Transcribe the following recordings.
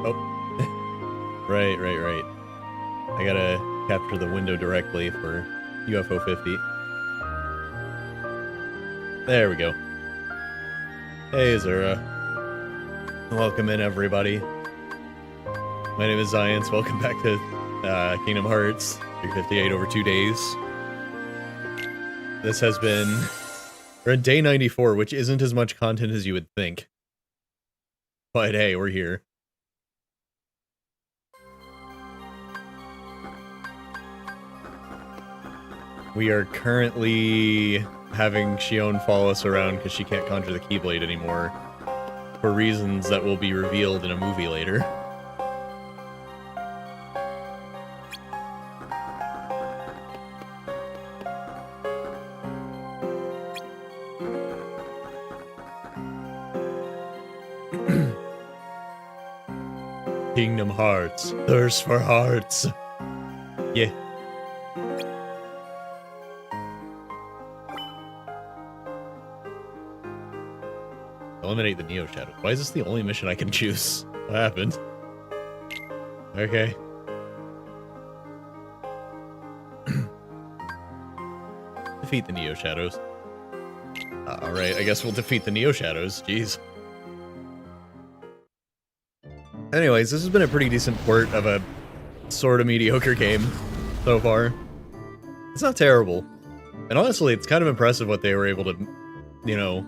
Oh. Right. I gotta capture the window directly for UFO 50. There we go. Hey, Zura. Welcome in, everybody. My name is Zions. Welcome back to Kingdom Hearts 358 over 2 days. This has been... We're on day 94, which isn't as much content as you would think. But hey, we're here. We are currently having Shion follow us around because she can't conjure the Keyblade anymore. For reasons that will be revealed in a movie later. Kingdom Hearts. Thirst for hearts. Yeah. Eliminate the Neo Shadow. Why is this the only mission I can choose? What happened? Okay. Defeat the Neo Shadows. Alright, I guess we'll defeat the Neo Shadows. Jeez. Anyways, this has been a pretty decent port of a sort of mediocre game so far. It's not terrible. And honestly, it's kind of impressive what they were able to, you know,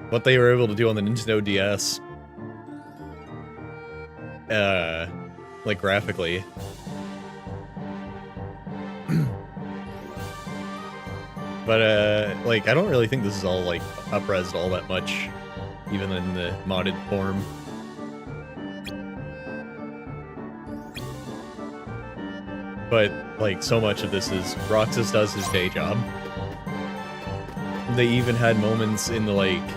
what they were able to do on the Nintendo DS. Like, graphically. But, like, I don't really think this is all, like, up-resed all that much, even in the modded form. But, like, so much of this is Roxas does his day job. They even had moments in the, like,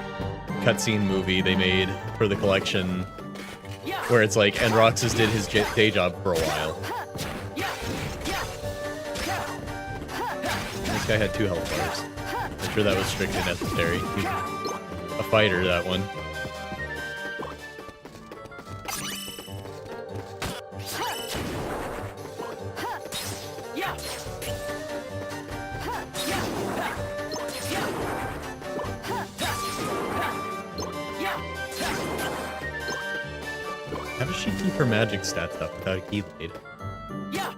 cutscene movie they made for the collection where it's like, and Roxas did his day job for a while. This guy had 2 health bars. I'm sure that was strictly necessary. He's a fighter, that one. How does she keep her magic stats up without a Keyblade? Yeah.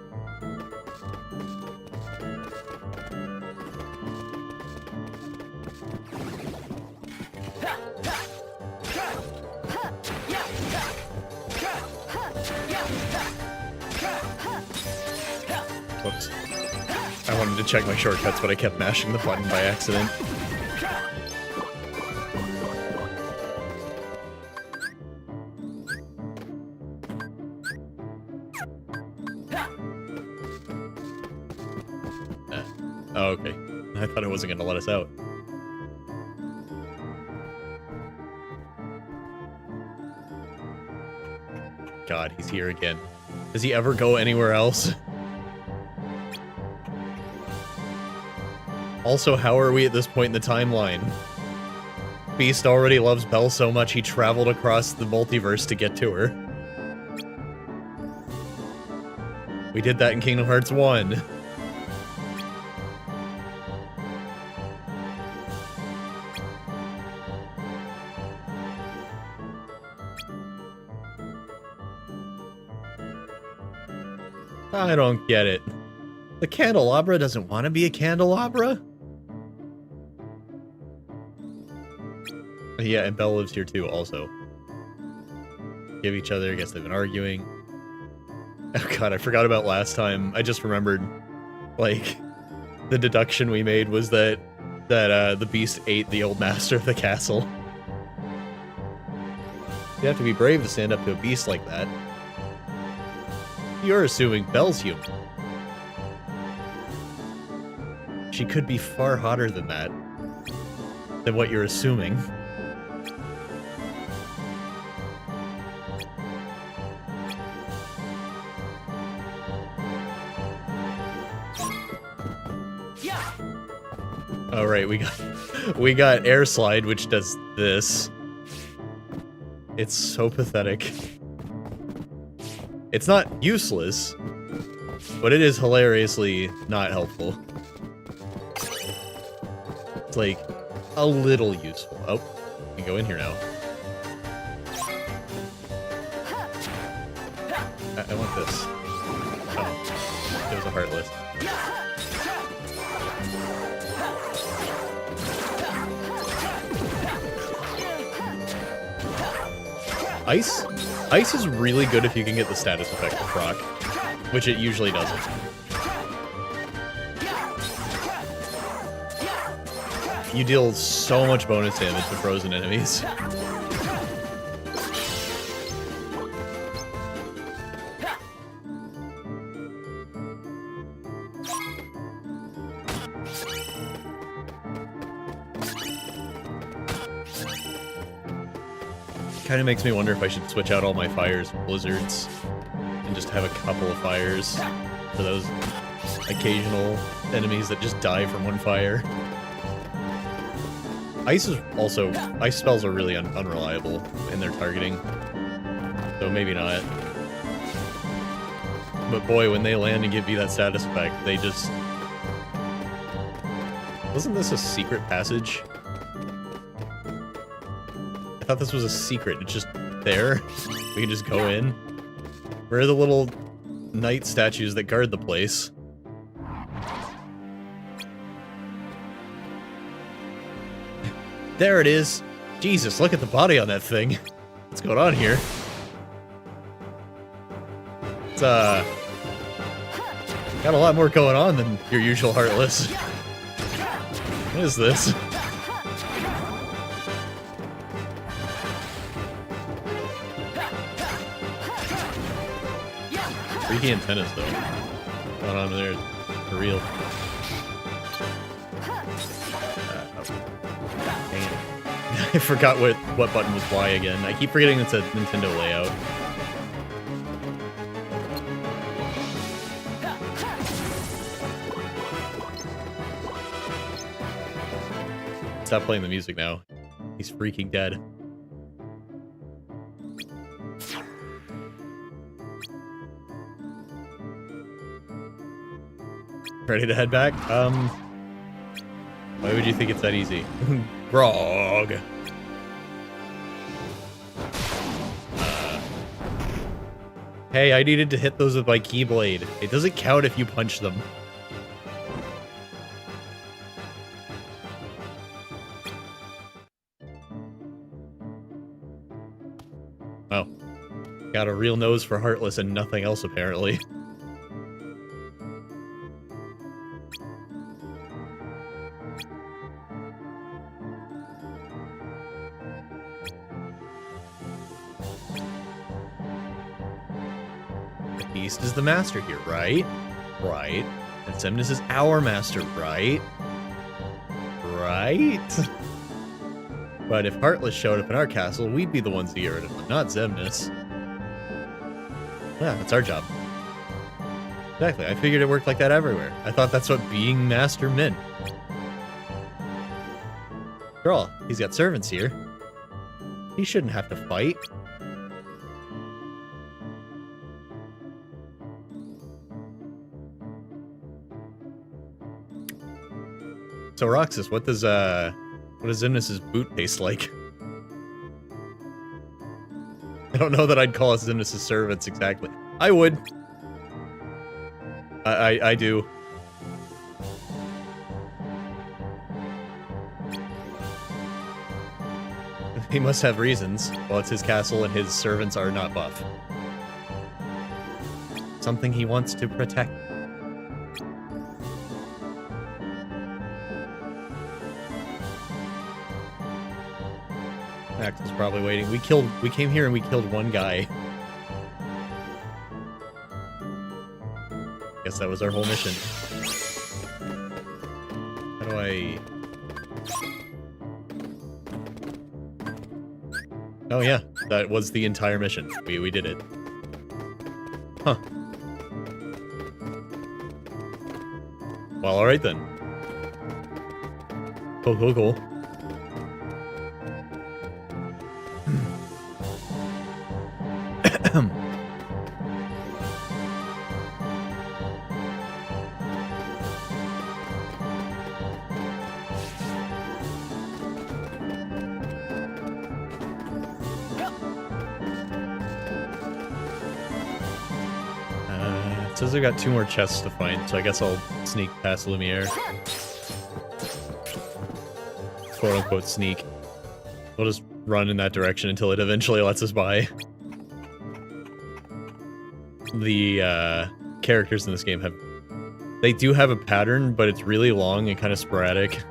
Whoops. I wanted to check my shortcuts, but I kept mashing the button by accident. Oh, okay. I thought it wasn't gonna let us out. God, he's here again. Does he ever go anywhere else? Also, how are we at this point in the timeline? Beast already loves Belle so much he traveled across the multiverse to get to her. We did that in Kingdom Hearts 1. I don't get it. The candelabra doesn't want to be a candelabra? Yeah, and Belle lives here too, also. Give each other, I guess they've been arguing. Oh god, I forgot about last time. I just remembered, like, the deduction we made was that the beast ate the old master of the castle. You have to be brave to stand up to a beast like that. You're assuming Belle's human. She could be far hotter than that. Than what you're assuming. Yeah. Oh right, we got Air Slide, which does this. It's so pathetic. It's not useless, but it is hilariously not helpful. It's like a little useful. Oh, we can go in here now. I want this. Oh, it was a heartless. Ice? Ice is really good if you can get the status effect to proc, which it usually doesn't. You deal so much bonus damage to frozen enemies. Kind of makes me wonder if I should switch out all my fires with blizzards and just have a couple of fires for those occasional enemies that just die from one fire. Ice spells are really unreliable in their targeting, so maybe not. But boy, when they land and give you that status effect, they just... Wasn't this a secret passage? I thought this was a secret. It's just there. We can just go in. Where are the little knight statues that guard the place? There it is. Jesus, look at the body on that thing. What's going on here? It's, got a lot more going on than your usual Heartless. What is this? Freaky antennas, though. What's going on there? For real. I forgot what button was Y again. I keep forgetting it's a Nintendo layout. Stop playing the music now. He's freaking dead. Ready to head back? Why would you think it's that easy? Grog. Hey, I needed to hit those with my Keyblade. It doesn't count if you punch them. Oh. Got a real nose for Heartless and nothing else, apparently. Beast is the master here, right? Right. And Xemnas is our master, right? Right? But if Heartless showed up in our castle, we'd be the ones to get rid of him, not Xemnas. Yeah, that's our job. Exactly, I figured it worked like that everywhere. I thought that's what being master meant. After all, he's got servants here. He shouldn't have to fight. So Roxas, what does Xemnas' boot taste like? I don't know that I'd call us Xemnas' servants exactly. I would. I do. He must have reasons. Well, it's his castle and his servants are not buff. Something he wants to protect. Max is probably waiting. We came here and we killed one guy. Guess that was our whole mission. How do I... Oh yeah, that was the entire mission. We did it. Huh. Well, alright then. Cool. says I've got 2 more chests to find, so I guess I'll sneak past Lumiere. Quote-unquote sneak. We'll just run in that direction until it eventually lets us by. The, characters in this game have... They do have a pattern, but it's really long and kind of sporadic.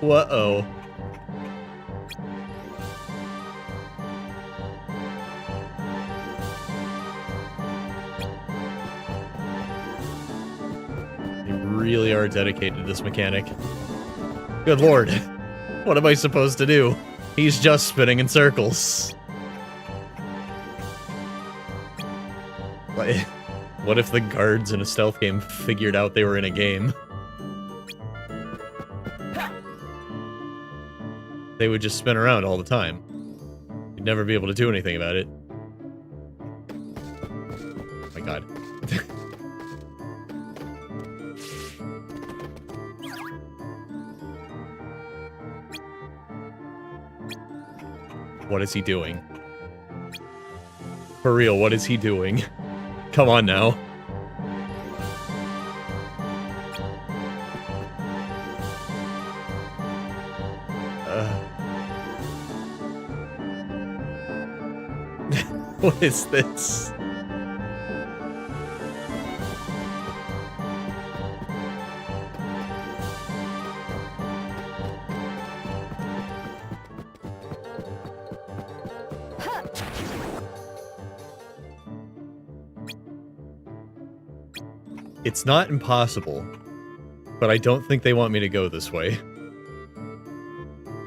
Whoa. They really are dedicated to this mechanic. Good lord. What am I supposed to do? He's just spinning in circles. What if the guards in a stealth game figured out they were in a game? They would just spin around all the time. You'd never be able to do anything about it. Oh my god. What is he doing? For real, what is he doing? Come on now. What is this? It's not impossible, but I don't think they want me to go this way.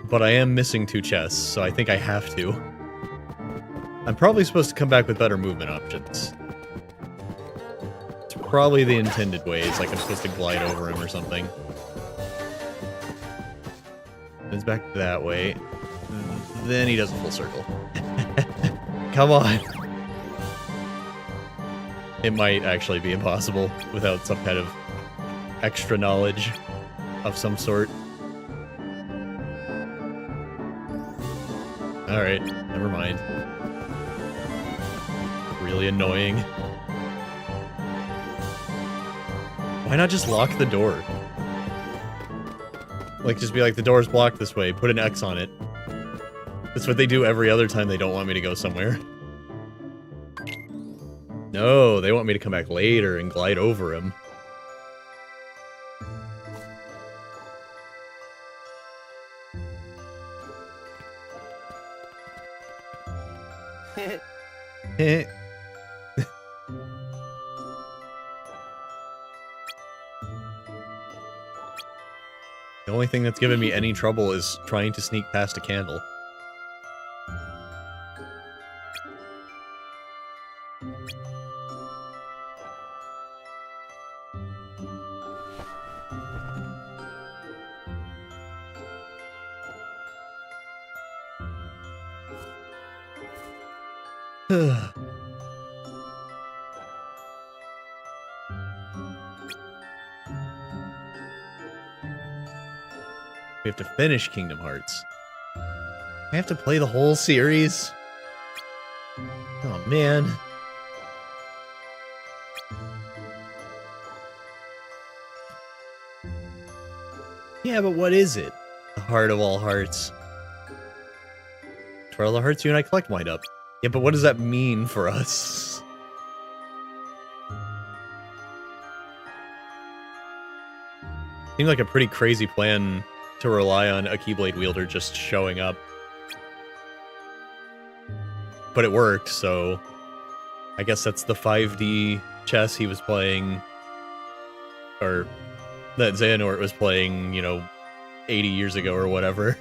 But I am missing 2 chests, so I think I have to. I'm probably supposed to come back with better movement options. It's probably the intended way. It's like I'm supposed to glide over him or something. It's back that way. Then he does a full circle. Come on! It might actually be impossible without some kind of extra knowledge of some sort. Alright, never mind. Really annoying. Why not just lock the door? Like, just be like, the door's blocked this way, put an X on it. That's what they do every other time they don't want me to go somewhere. No, they want me to come back later and glide over him. The only thing that's given me any trouble is trying to sneak past a candle. We have to finish Kingdom Hearts. I have to play the whole series? Oh, man. Yeah, but what is it? The heart of all hearts. Where all the hearts you and I collect wind up. Yeah, but what does that mean for us? Seemed like a pretty crazy plan to rely on a Keyblade wielder just showing up. But it worked, so I guess that's the 5D chess he was playing, or that Xehanort was playing, you know, 80 years ago or whatever.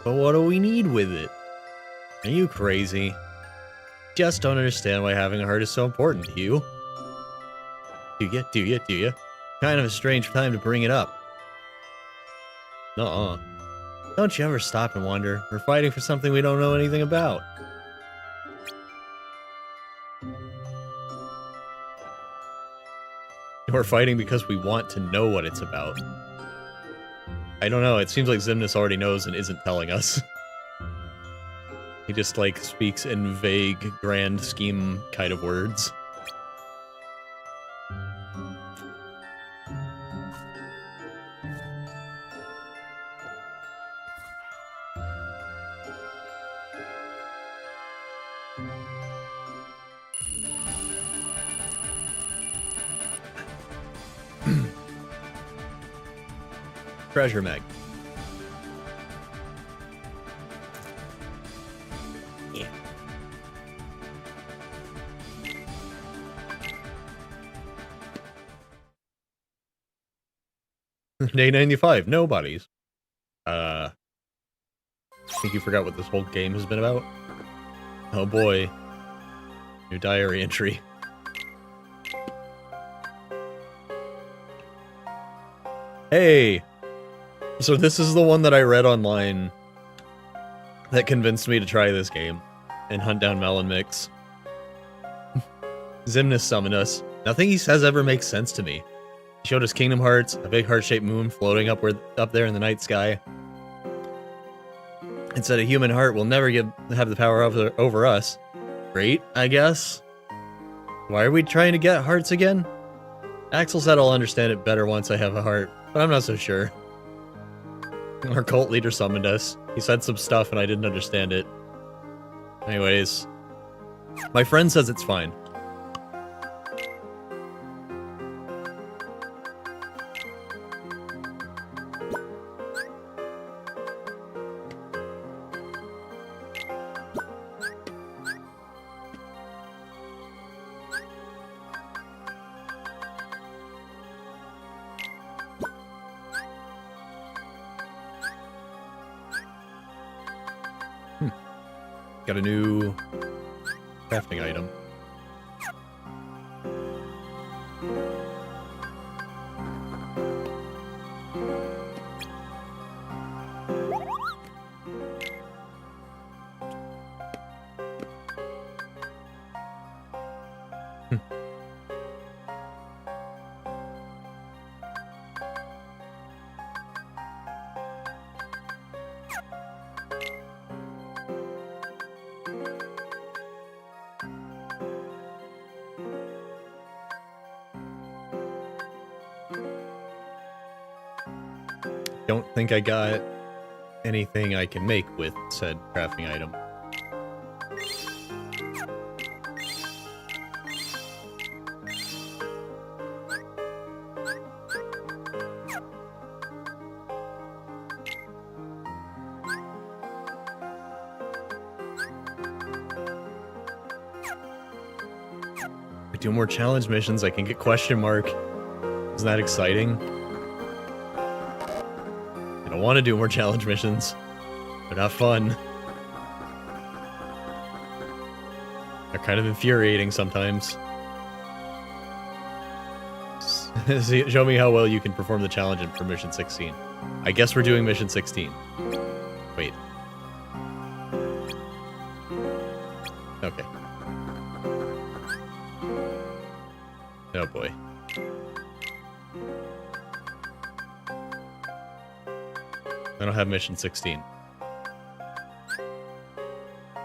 But what do we need with it? Are you crazy? Just don't understand why having a heart is so important to you. Do you? Kind of a strange time to bring it up. Nuh-uh. Don't you ever stop and wonder? We're fighting for something we don't know anything about. We're fighting because we want to know what it's about. I don't know, it seems like Xemnas already knows and isn't telling us. He just, like, speaks in vague, grand scheme kind of words. Treasure Meg. Yeah. Day 95, no bodies. I think you forgot what this whole game has been about. Oh boy. New diary entry. Hey! So this is the one that I read online that convinced me to try this game and hunt down MelonMix. Xemnas summoned us. Nothing he says ever makes sense to me. He showed us Kingdom Hearts, a big heart-shaped moon floating up there in the night sky. It said a human heart will never have the power over us. Great, I guess. Why are we trying to get hearts again? Axel said I'll understand it better once I have a heart, but I'm not so sure. Our cult leader summoned us. He said some stuff and I didn't understand it. Anyways, my friend says it's fine. Got a new crafting item. Don't think I got anything I can make with said crafting item. If I do more challenge missions, I can get question mark. Isn't that exciting? I want to do more challenge missions. They're not fun. They're kind of infuriating sometimes. Show me how well you can perform the challenge for mission 16. I guess we're doing mission 16. Wait. Okay. Oh boy. I don't have mission 16.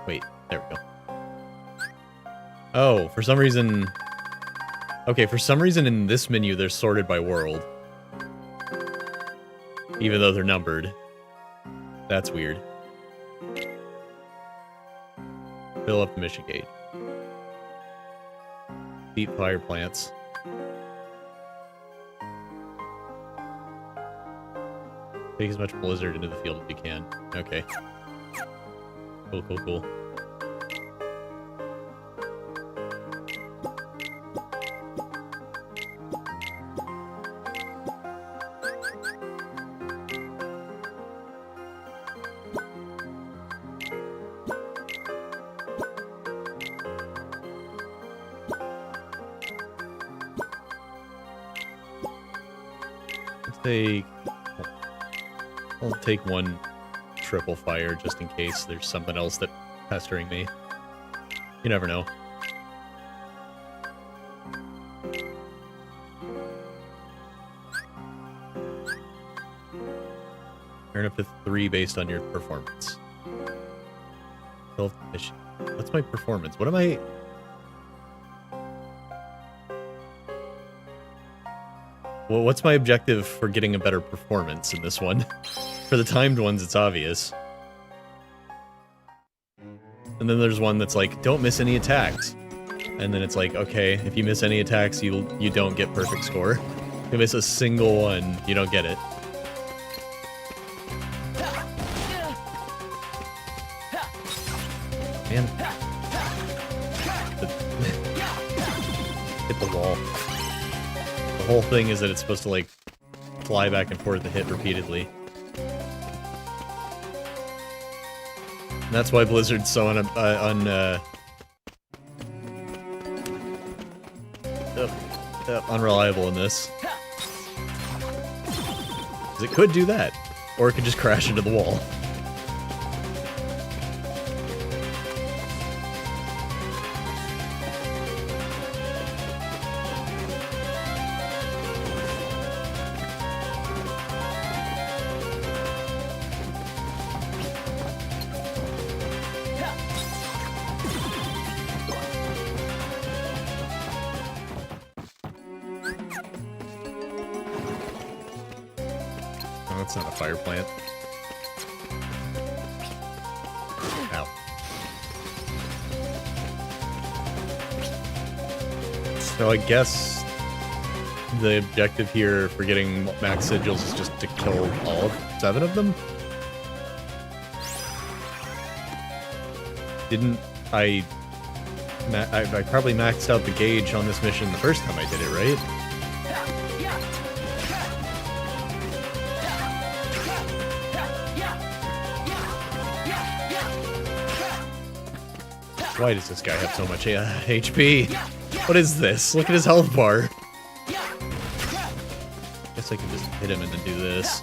Wait, there we go. Oh, for some reason... Okay, for some reason in this menu they're sorted by world. Even though they're numbered. That's weird. Fill up the mission gate. Deep fire plants. Take as much blizzard into the field as you can. Okay. Cool, cool, cool. I'll take one triple fire just in case there's something else that's pestering me. You never know. Earn up to 3 based on your performance. Mission. What's my performance? What am I... Well, what's my objective for getting a better performance in this one? For the timed ones, it's obvious. And then there's one that's like, don't miss any attacks. And then it's like, okay, if you miss any attacks, you don't get perfect score. If you miss a single one, you don't get it. Man. Hit the wall. The whole thing is that it's supposed to, like, fly back and forth and hit repeatedly. And that's why Blizzard's so unreliable in this. 'Cause it could do that. Or it could just crash into the wall. That's not a fire plant. Ow. So I guess the objective here for getting max sigils is just to kill all 7 of them? Didn't I probably maxed out the gauge on this mission the first time I did it, right? Why does this guy have so much HP? What is this? Look at his health bar. Guess I can just hit him and then do this.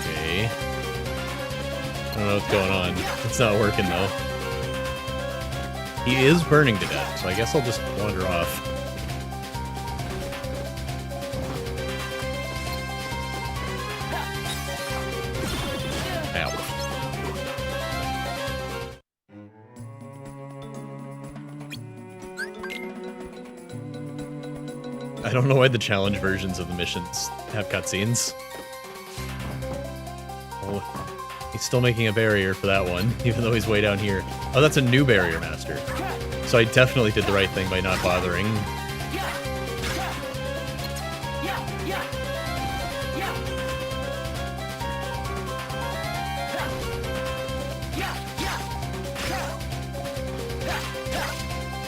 Okay. I don't know what's going on. It's not working though. He is burning to death, so I guess I'll just wander off. Ow. I don't know why the challenge versions of the missions have cutscenes. Oh. He's still making a barrier for that one, even though he's way down here. Oh, that's a new barrier master. So I definitely did the right thing by not bothering.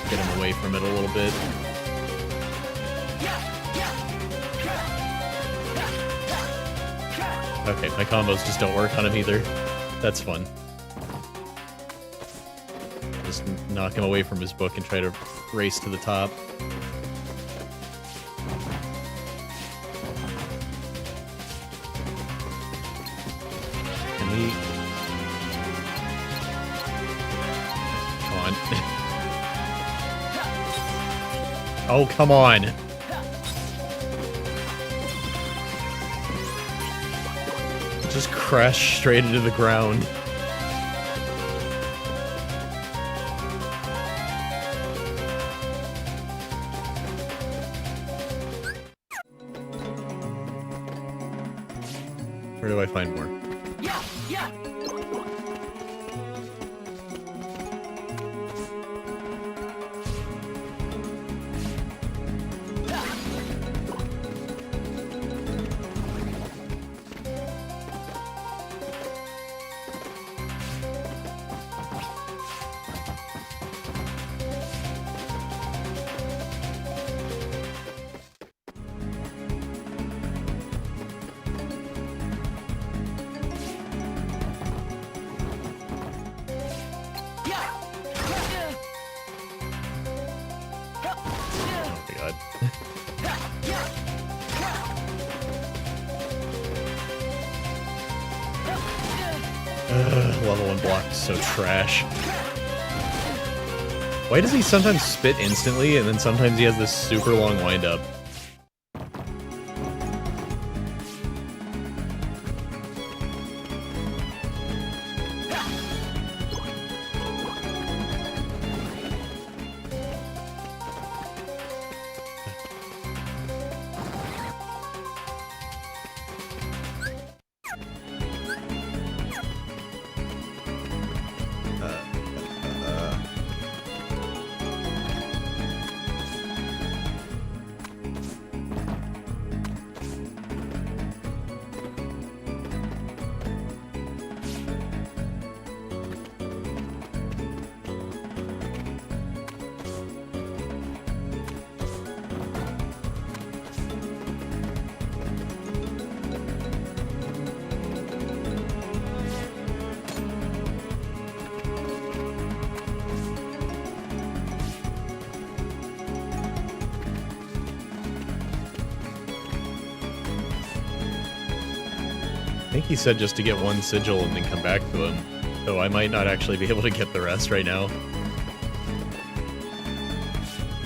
Get him away from it a little bit. Okay, my combos just don't work on him either. That's fun. Just knock him away from his book and try to race to the top. Can we... Come on. Oh, come on! Just crash straight into the ground. Where do I find more? Level 1 block is so trash. Why does he sometimes spit instantly, and then sometimes he has this super long wind-up? I think he said just to get one sigil and then come back to him, so I might not actually be able to get the rest right now. Oh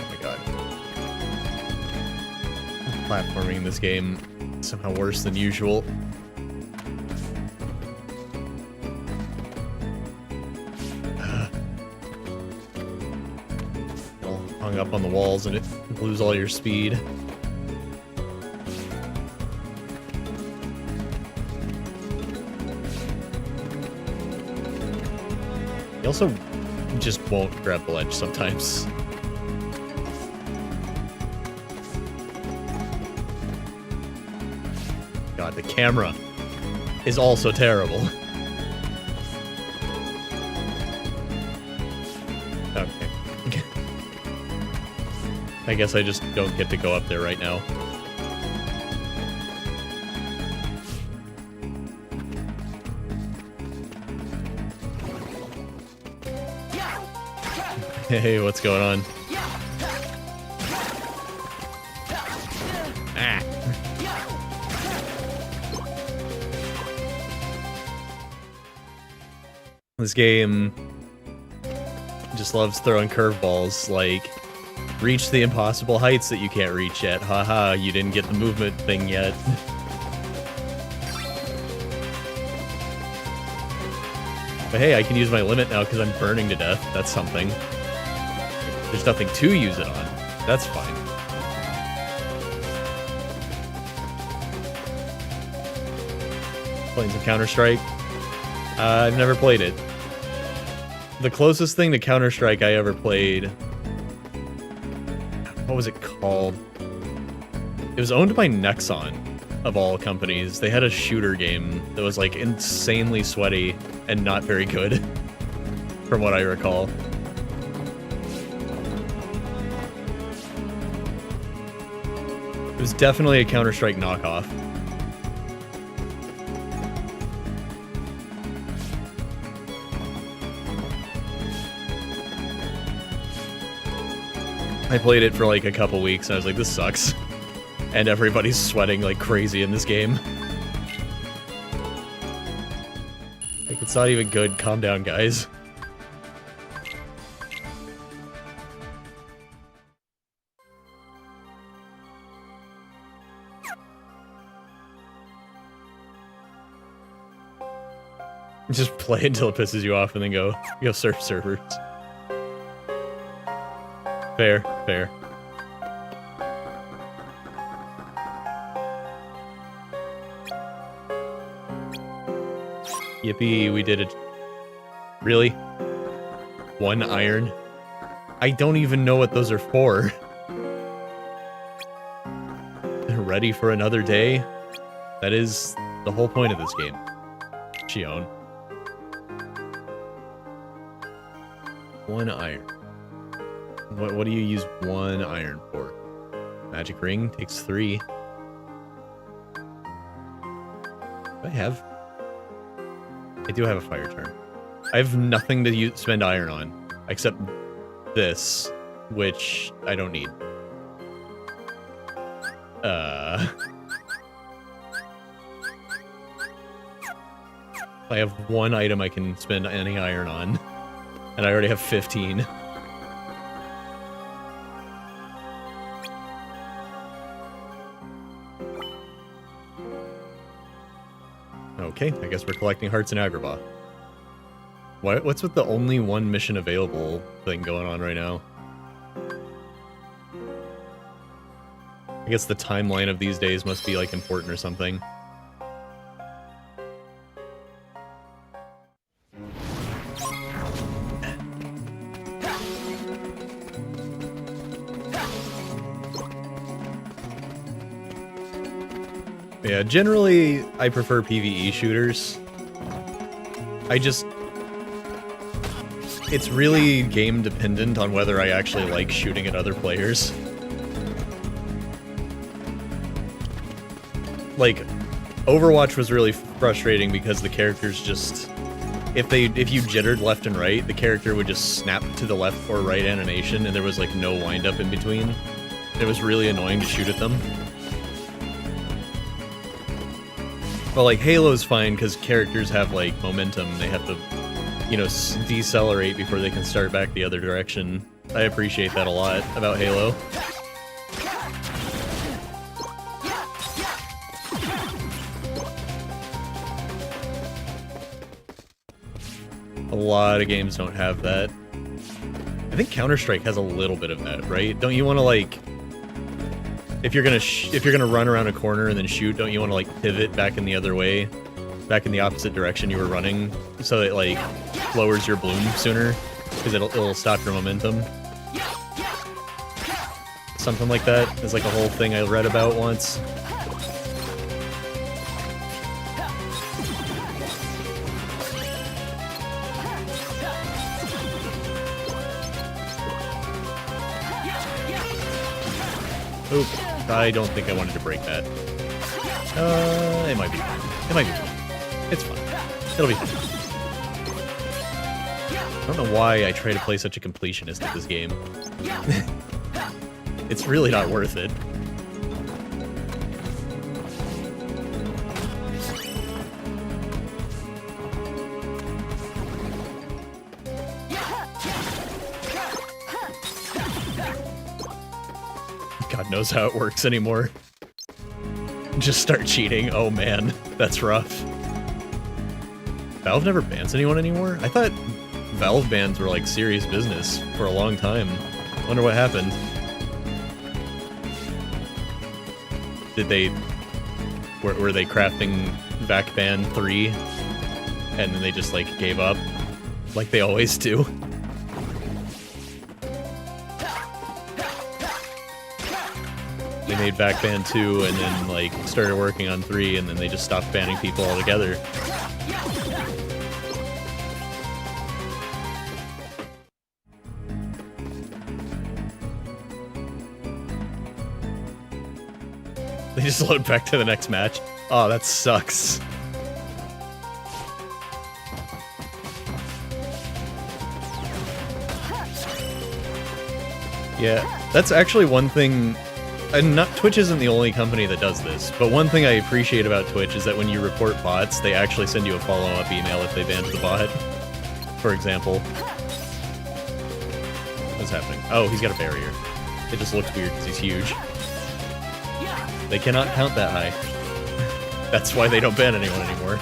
my god. Platforming in this game is somehow worse than usual. All hung up on the walls and it lose all your speed. He also just won't grab the ledge sometimes. God, the camera is also terrible. Okay. I guess I just don't get to go up there right now. Hey, what's going on? Ah. This game just loves throwing curveballs, like, reach the impossible heights that you can't reach yet. Haha, you didn't get the movement thing yet. But hey, I can use my limit now because I'm burning to death. That's something. There's nothing to use it on. That's fine. Playing some Counter-Strike. I've never played it. The closest thing to Counter-Strike I ever played... What was it called? It was owned by Nexon, of all companies. They had a shooter game that was, like, insanely sweaty and not very good, from what I recall. It was definitely a Counter-Strike knockoff. I played it for like a couple weeks and I was like, this sucks. And everybody's sweating like crazy in this game. Like, it's not even good. Calm down, guys. Just play until it pisses you off and then go surf servers. Fair, fair. Yippee, we did it. Really? 1 iron? I don't even know what those are for. They're ready for another day? That is the whole point of this game. Shion. 1 iron. What do you use 1 iron for? Magic ring takes 3. I do have a fire turn. I have nothing to spend iron on, except this, which I don't need. I have one item I can spend any iron on, and I already have 15. Okay, I guess we're collecting hearts in Agrabah. What's with the only one mission available thing going on right now? I guess the timeline of these days must be, like, important or something. Yeah, generally, I prefer PvE shooters. It's really game dependent on whether I actually like shooting at other players. Like, Overwatch was really frustrating because the characters just... If you jittered left and right, the character would just snap to the left or right animation, and there was, like, no wind-up in between. It was really annoying to shoot at them. But, like, Halo's fine because characters have, like, momentum. They have to, you know, decelerate before they can start back the other direction. I appreciate that a lot about Halo. A lot of games don't have that. I think Counter-Strike has a little bit of that, right? Don't you want to, like... If you're gonna run around a corner and then shoot, don't you want to, like, pivot back in the other way? Back in the opposite direction you were running, so it, like, lowers your bloom sooner? Because it'll stop your momentum. Something like that is, like, a whole thing I read about once. Oop. I don't think I wanted to break that. It might be fine. It might be fine. It's fine. It'll be fine. I don't know why I try to play such a completionist at this game. It's really not worth it. God knows how it works anymore. Just start cheating. Oh man, that's rough. Valve never bans anyone anymore? I thought Valve bans were like serious business for a long time. Wonder what happened. Did they... Were they crafting VAC Ban 3? And then they just like gave up? Like they always do. They made VAC Ban 2 and then like started working on 3 and then they just stopped banning people altogether. They just load back to the next match. Oh, that sucks. Yeah, that's actually one thing. And Twitch isn't the only company that does this, but one thing I appreciate about Twitch is that when you report bots, they actually send you a follow-up email if they banned the bot. For example. What's happening? Oh, he's got a barrier. It just looks weird because he's huge. They cannot count that high. That's why they don't ban anyone anymore.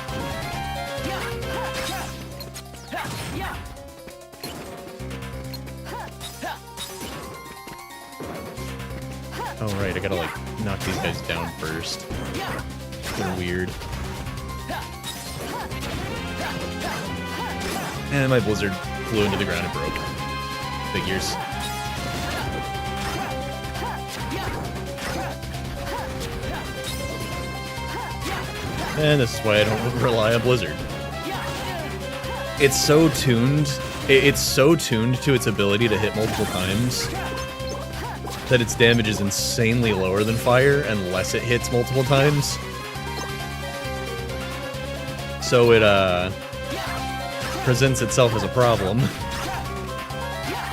Oh right, I gotta like knock these guys down first. It's kind of weird. And my blizzard flew into the ground and broke. Figures. And this is why I don't rely on Blizzard. It's so tuned. It's so tuned to its ability to hit multiple times that its damage is insanely lower than fire unless it hits multiple times. So it presents itself as a problem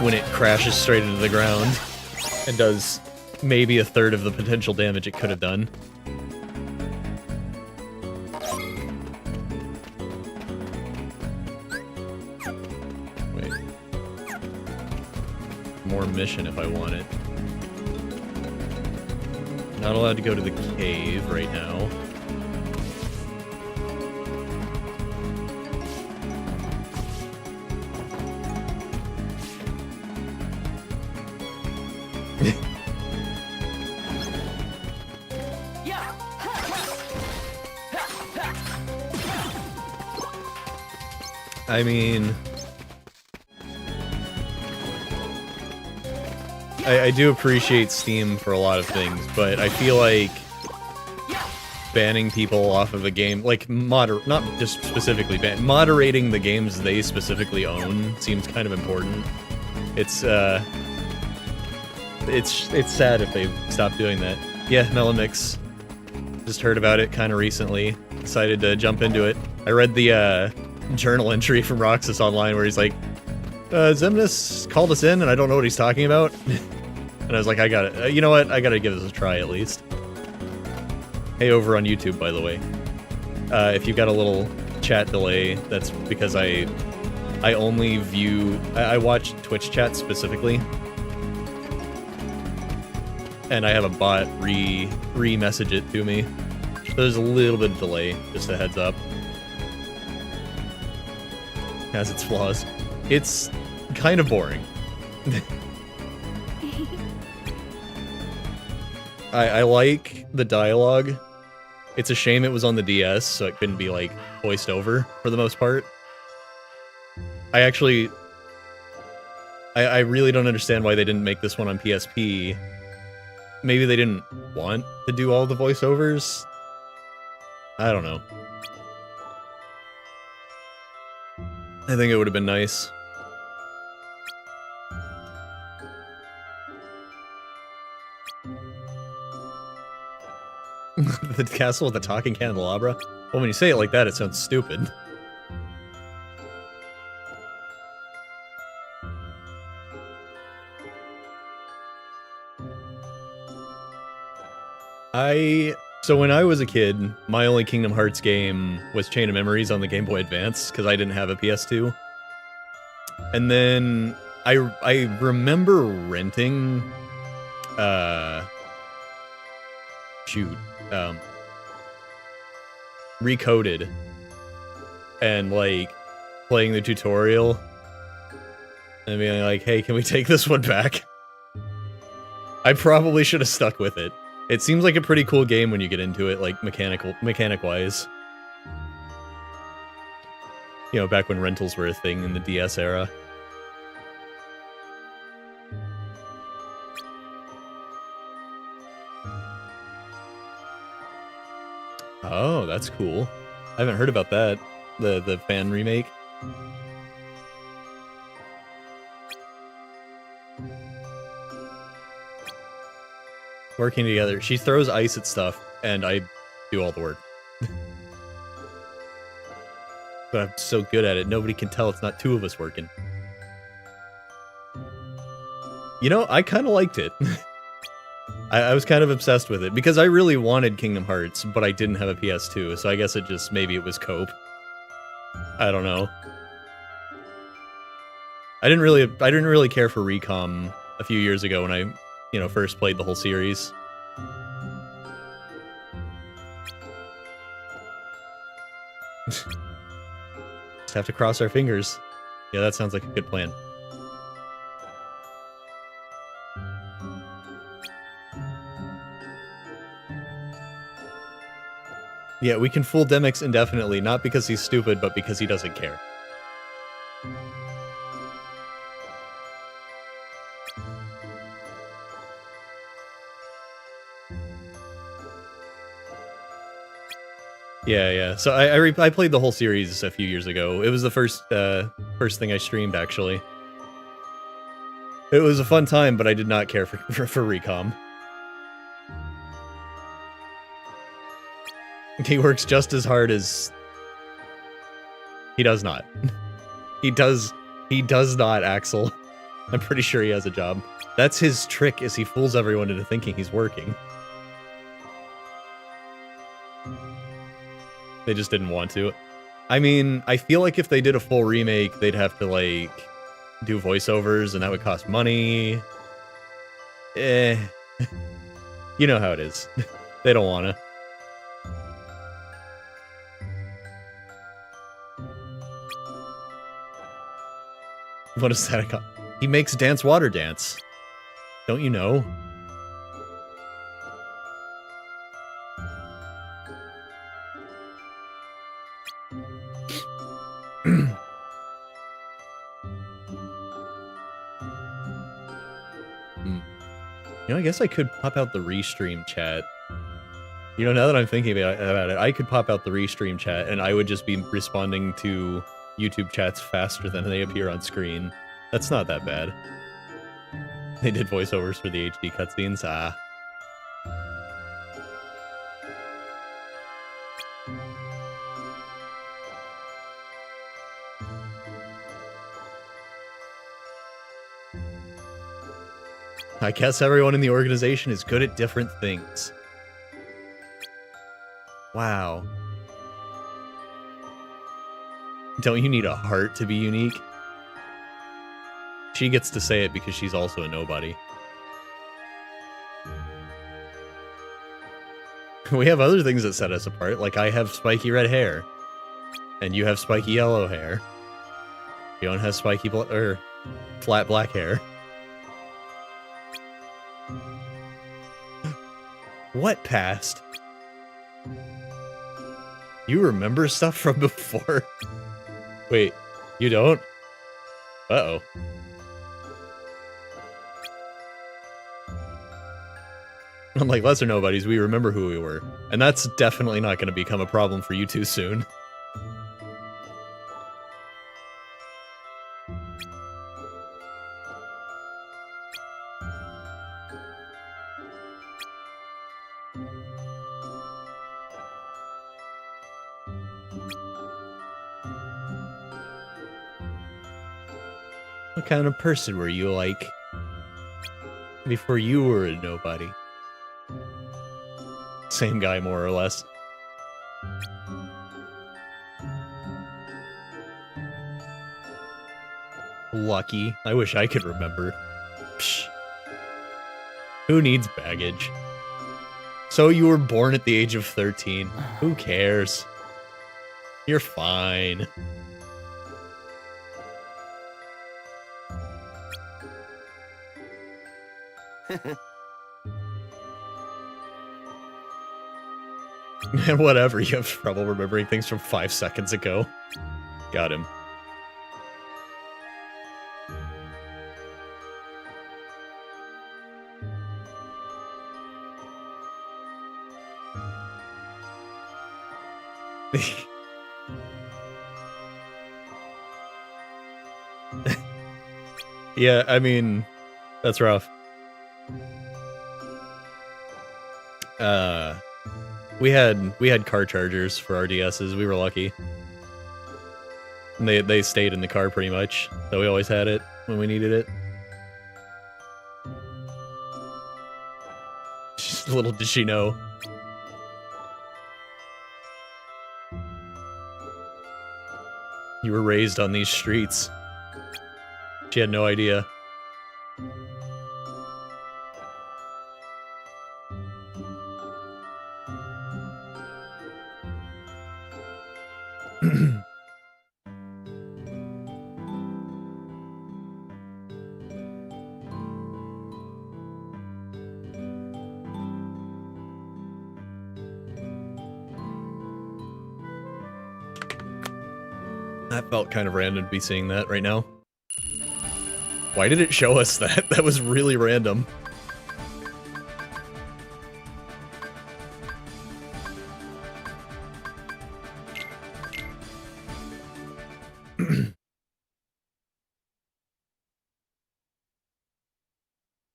when it crashes straight into the ground and does maybe a third of the potential damage it could have done. more mission if I want it. Not allowed to go to the cave right now. I mean, I do appreciate Steam for a lot of things, but I feel like banning people off of a game, like not just specifically moderating the games they specifically own seems kind of important. It's sad if they stop doing that. Yeah, MelonMix. Just heard about it kind of recently. Decided to jump into it. I read the journal entry from Roxas Online where he's like, Zemnis called us in and I don't know what he's talking about. And I was like, I gotta, you know what? I gotta give this a try at least. Hey, over on YouTube, by the way. If you've got a little chat delay, that's because I only view, I watch Twitch chat specifically. And I have a bot re-message it to me. So there's a little bit of delay, just a heads up. Has its flaws. It's kind of boring. I like the dialogue. It's a shame it was on the DS, so it couldn't be, like, voiced over for the most part. I really don't understand why they didn't make this one on PSP. Maybe they didn't want to do all the voiceovers? I don't know. I think it would have been nice. The castle with the talking candelabra? Well, when you say it like that, it sounds stupid. So when I was a kid, my only Kingdom Hearts game was Chain of Memories on the Game Boy Advance, because I didn't have a PS2. And then I remember renting, Recoded, and, like, playing the tutorial, and being like, hey, can we take this one back? I probably should have stuck with it. It seems like a pretty cool game when you get into it, like, mechanic-wise. You know, back when rentals were a thing in the DS era. Oh, that's cool. I haven't heard about that. The fan remake. Working together. She throws ice at stuff, and I do all the work. But I'm so good at it, nobody can tell it's not two of us working. You know, I kind of liked it. I was kind of obsessed with it, because I really wanted Kingdom Hearts, but I didn't have a PS2, so I guess maybe it was cope. I don't know. I didn't really care for Recom a few years ago when I, you know, first played the whole series. Just have to cross our fingers. Yeah, that sounds like a good plan. Yeah, we can fool Demix indefinitely, not because he's stupid, but because he doesn't care. Yeah. So I played the whole series a few years ago. It was the first thing I streamed, actually. It was a fun time, but I did not care for Recom. He works just as hard as... He does not. He does not, Axel. I'm pretty sure he has a job. That's his trick, is he fools everyone into thinking he's working. They just didn't want to. I mean, I feel like if they did a full remake, they'd have to, like, do voiceovers, and that would cost money. You know how it is. They don't wanna. What is that? He makes Dance Water Dance. Don't you know? You know, I guess I could pop out the restream chat. You know, now that I'm thinking about it, I could pop out the restream chat and I would just be responding to YouTube chats faster than they appear on screen. That's not that bad. They did voiceovers for the HD cutscenes. Ah. I guess everyone in the organization is good at different things. Wow. Don't you need a heart to be unique? She gets to say it because she's also a nobody. We have other things that set us apart, like I have spiky red hair. And you have spiky yellow hair. Fiona has spiky flat black hair. What past? You remember stuff from before? Wait, you don't? Uh-oh. Unlike lesser nobodies, we remember who we were. And that's definitely not going to become a problem for you two soon. What kind of person were you like before you were a nobody? Same guy, more or less. Lucky. I wish I could remember. Psh. Who needs baggage? So you were born at the age of 13. Who cares? You're fine. Whatever, you have trouble remembering things from 5 seconds ago. Got him. Yeah, I mean, that's rough. We had car chargers for our DSs. We were lucky. And they stayed in the car pretty much, so we always had it when we needed it. Just little did she know. You were raised on these streets. She had no idea. That felt kind of random to be seeing that right now. Why did it show us that? That was really random.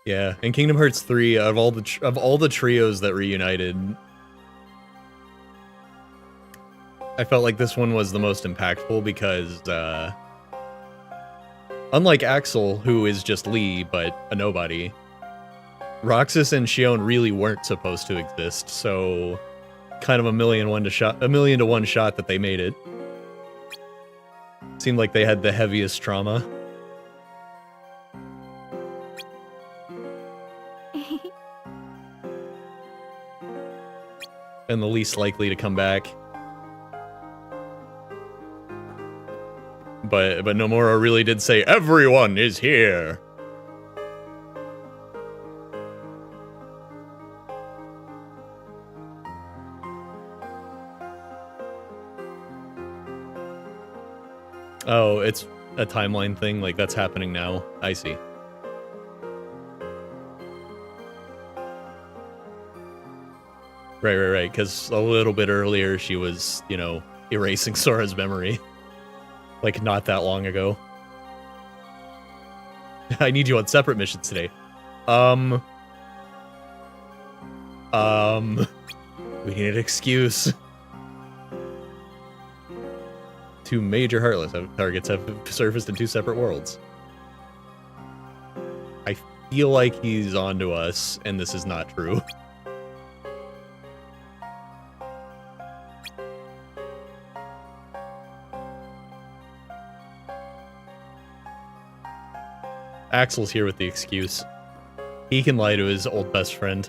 Yeah, in Kingdom Hearts 3, of all the trios that reunited, I felt like this one was the most impactful because, unlike Axel, who is just Lee, but a nobody, Roxas and Xion really weren't supposed to exist, so kind of a million to one shot that they made it. Seemed like they had the heaviest trauma. and the least likely to come back. But Nomura really did say, everyone is here! Oh, it's a timeline thing? Like, that's happening now? I see. Right, because a little bit earlier she was, you know, erasing Sora's memory. Like, not that long ago. I need you on separate missions today. We need an excuse. 2 major Heartless targets have surfaced in 2 separate worlds. I feel like he's onto us, and this is not true. Axel's here with the excuse. He can lie to his old best friend.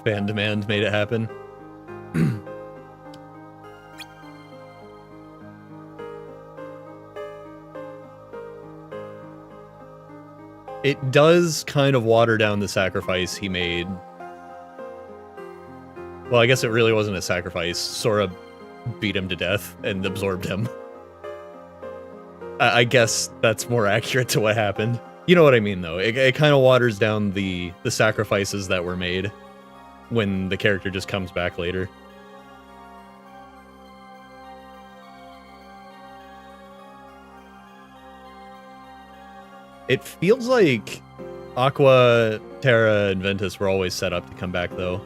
Fan demand made it happen. It does kind of water down the sacrifice he made. Well, I guess it really wasn't a sacrifice. Sora beat him to death and absorbed him. I guess that's more accurate to what happened. You know what I mean, though. It kind of waters down the sacrifices that were made when the character just comes back later. It feels like Aqua, Terra, and Ventus were always set up to come back, though.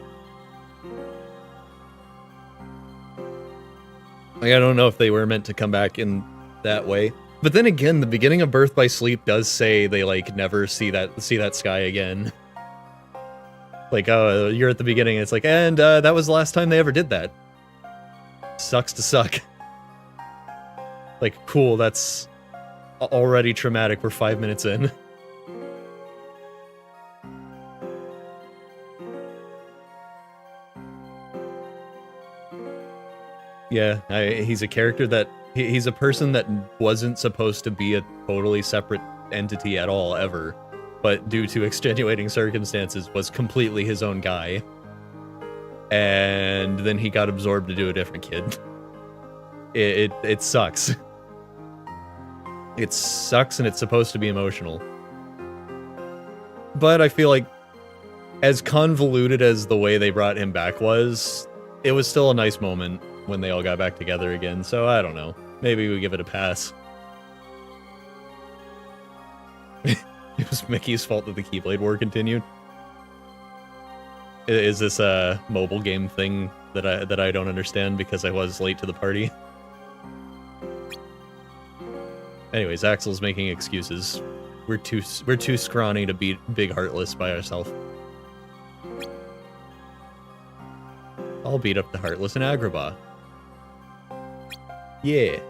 Like, I don't know if they were meant to come back in that way. But then again, the beginning of Birth by Sleep does say they, like, never see that sky again. Like, oh, you're at the beginning, and it's like, and that was the last time they ever did that. Sucks to suck. Like, cool, that's already traumatic. We're 5 minutes in. Yeah, he's a character that... He's a person that wasn't supposed to be a totally separate entity at all, ever. But due to extenuating circumstances, was completely his own guy. And then he got absorbed to do a different kid. It sucks. It sucks, and it's supposed to be emotional. But I feel like, as convoluted as the way they brought him back was, it was still a nice moment when they all got back together again, so I don't know. Maybe we give it a pass. It was Mickey's fault that the Keyblade War continued. Is this a mobile game thing that I don't understand because I was late to the party? Anyways, Axel's making excuses. We're too scrawny to beat Big Heartless by ourselves. I'll beat up the Heartless in Agrabah. Yeah.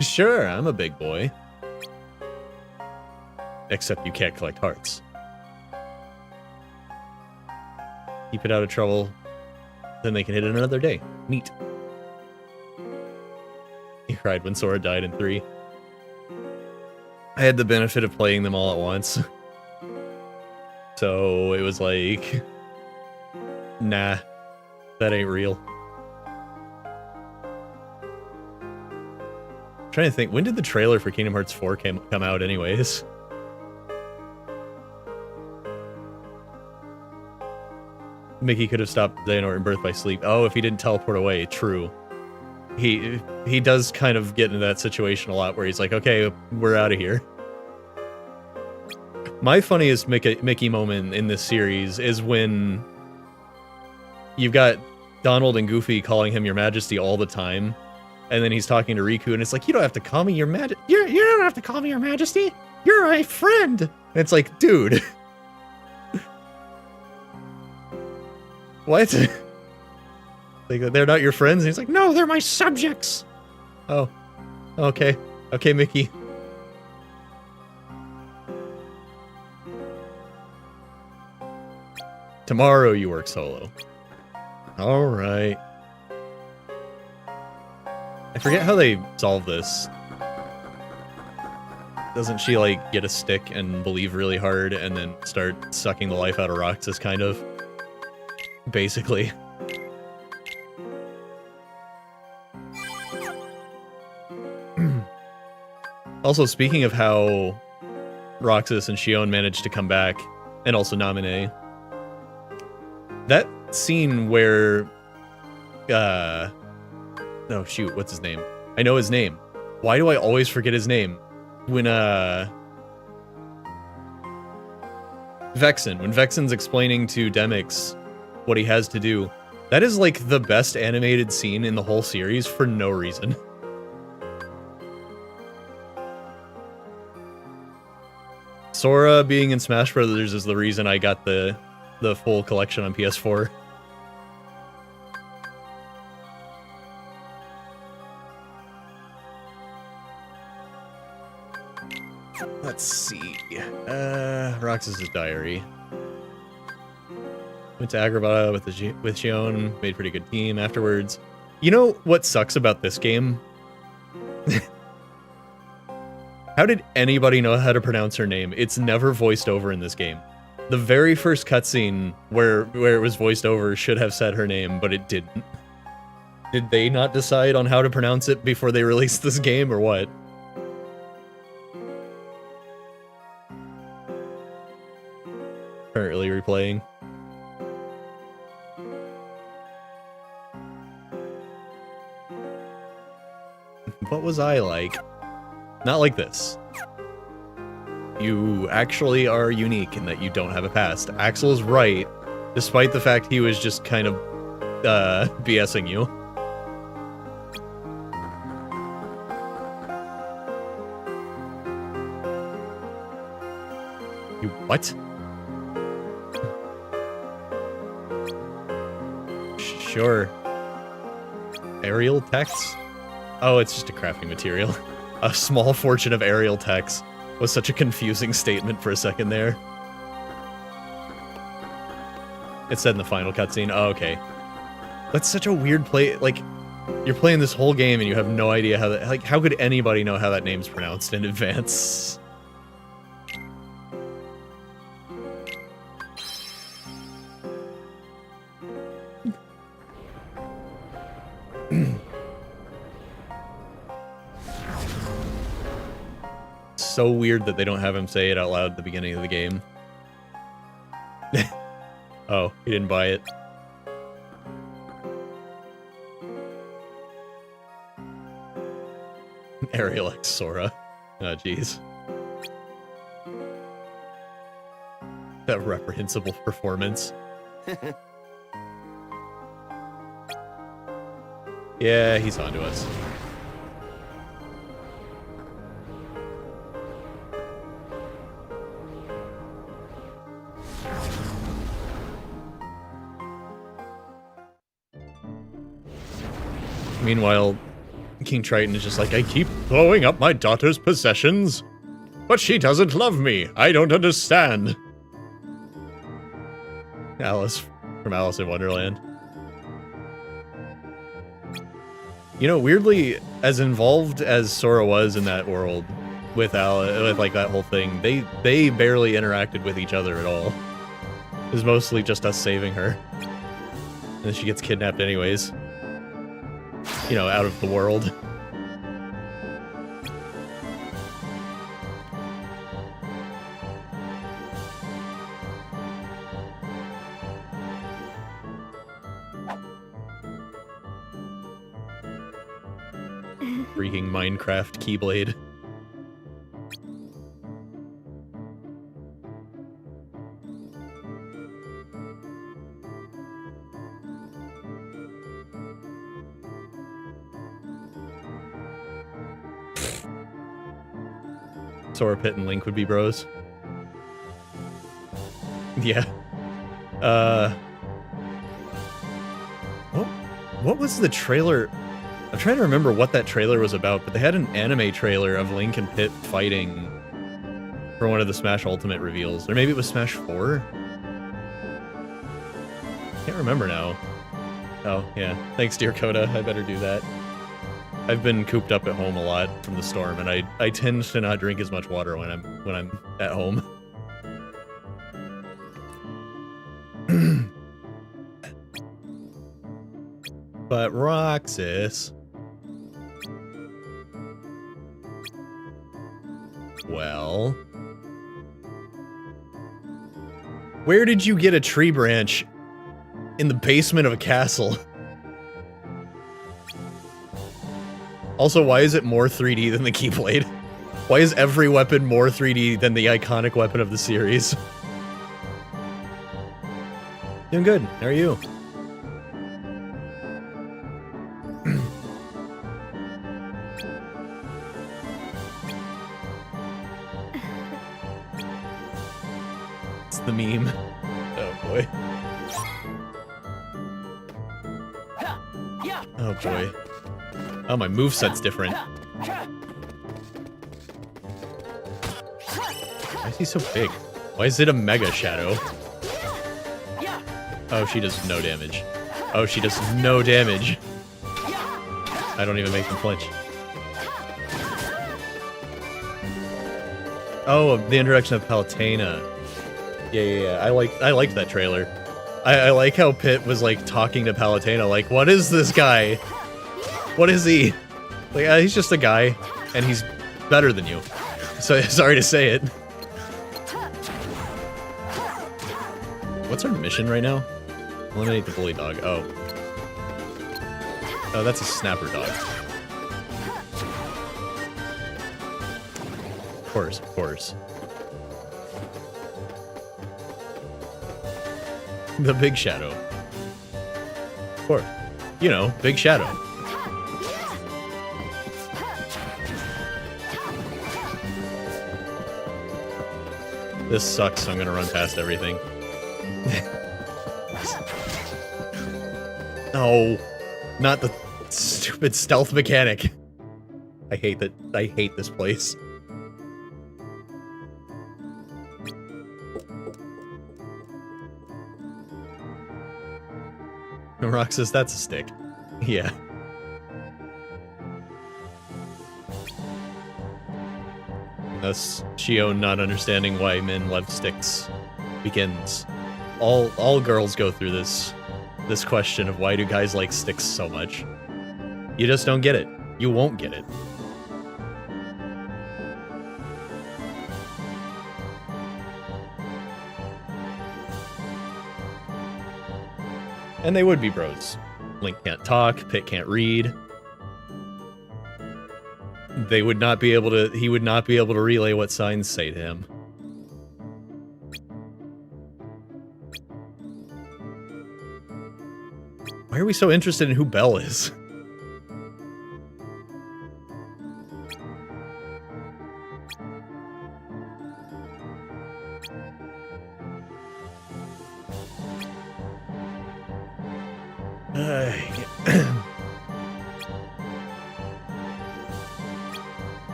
Sure, I'm a big boy. Except you can't collect hearts. Keep it out of trouble, then they can hit it another day. Neat. He cried when Sora died in 3. I had the benefit of playing them all at once. So it was like... Nah, that ain't real. I'm trying to think, when did the trailer for Kingdom Hearts 4 come out anyways? Mickey could have stopped Xehanort in Birth by Sleep. Oh, if he didn't teleport away, true. He does kind of get into that situation a lot where he's like, okay, we're out of here. My funniest Mickey moment in this series is when you've got Donald and Goofy calling him Your Majesty all the time, and then he's talking to Riku, and it's like, you don't have to call me Your Majesty. You don't have to call me Your Majesty. You're my friend. And it's like, dude. Like, they're not your friends? And he's like, no, they're my subjects! Oh. Okay. Okay, Mickey. Tomorrow you work solo. Alright. I forget how they solve this. Doesn't she, like, get a stick and believe really hard and then start sucking the life out of Roxas, kind of? Basically. Also, speaking of how Roxas and Shion managed to come back, and also Namine, that scene where, oh shoot, what's his name? I know his name. Why do I always forget his name? When, Vexen. When Vexen's explaining to Demix what he has to do, that is, like, the best animated scene in the whole series for no reason. Sora being in Smash Brothers is the reason I got the full collection on PS4. Let's see. Roxas' diary. Went to Agrabah with Shion, made a pretty good team afterwards. You know what sucks about this game? How did anybody know how to pronounce her name? It's never voiced over in this game. The very first cutscene where it was voiced over should have said her name, but it didn't. Did they not decide on how to pronounce it before they released this game, or what? Currently replaying. What was I like? Not like this. You actually are unique in that you don't have a past. Axel's right, despite the fact he was just kind of, BSing you. You what? Sure. Aerial text? Oh, it's just a crafting material. A small fortune of aerial text was such a confusing statement for a second there. It said in the final cutscene. Oh, okay. That's such a weird play. Like, you're playing this whole game and you have no idea how that. Like, how could anybody know how that name's pronounced in advance? So weird that they don't have him say it out loud at the beginning of the game. Oh, he didn't buy it. Ariel X Sora. Oh, jeez. That reprehensible performance. Yeah, he's onto us. Meanwhile, King Triton is just like, I keep blowing up my daughter's possessions, but she doesn't love me. I don't understand. Alice from Alice in Wonderland. You know, weirdly, as involved as Sora was in that world with like that whole thing, they barely interacted with each other at all. It was mostly just us saving her. And then she gets kidnapped anyways. You know, out of the world. Freaking Minecraft Keyblade. Sora, Pit, and Link would be bros. Yeah. Oh. What was the trailer? I'm trying to remember what that trailer was about, but they had an anime trailer of Link and Pit fighting for one of the Smash Ultimate reveals. Or maybe it was Smash 4? Can't remember now. Oh, yeah. Thanks, dear Coda. I better do that. I've been cooped up at home a lot from the storm, and I tend to not drink as much water when I'm at home. But Roxas... Well... Where did you get a tree branch in the basement of a castle? Also, why is it more 3D than the Keyblade? Why is every weapon more 3D than the iconic weapon of the series? Doing good. How are you? It's the meme. Oh boy. Oh boy. Oh, my moveset's different. Why is he so big? Why is it a Mega Shadow? Oh, she does no damage. Oh, she does no damage. I don't even make them flinch. Oh, the introduction of Palutena. Yeah. I liked that trailer. I like how Pit was like talking to Palutena, like, what is this guy? What is he? Like, he's just a guy, and he's better than you. So, sorry to say it. What's our mission right now? Eliminate the bully dog. Oh. Oh, that's a snapper dog. Of course, of course. The Big Shadow. Of course. You know, Big Shadow. This sucks, so I'm gonna run past everything. No, not the stupid stealth mechanic. I hate this place. Roxas, that's a stick. Yeah. Thus, Shio not understanding why men love sticks begins. All girls go through this question of why do guys like sticks so much. You just don't get it. You won't get it. And they would be bros. Link can't talk, Pit can't read. They would not be able to, he would not be able to relay what signs say to him. Why are we so interested in who Belle is?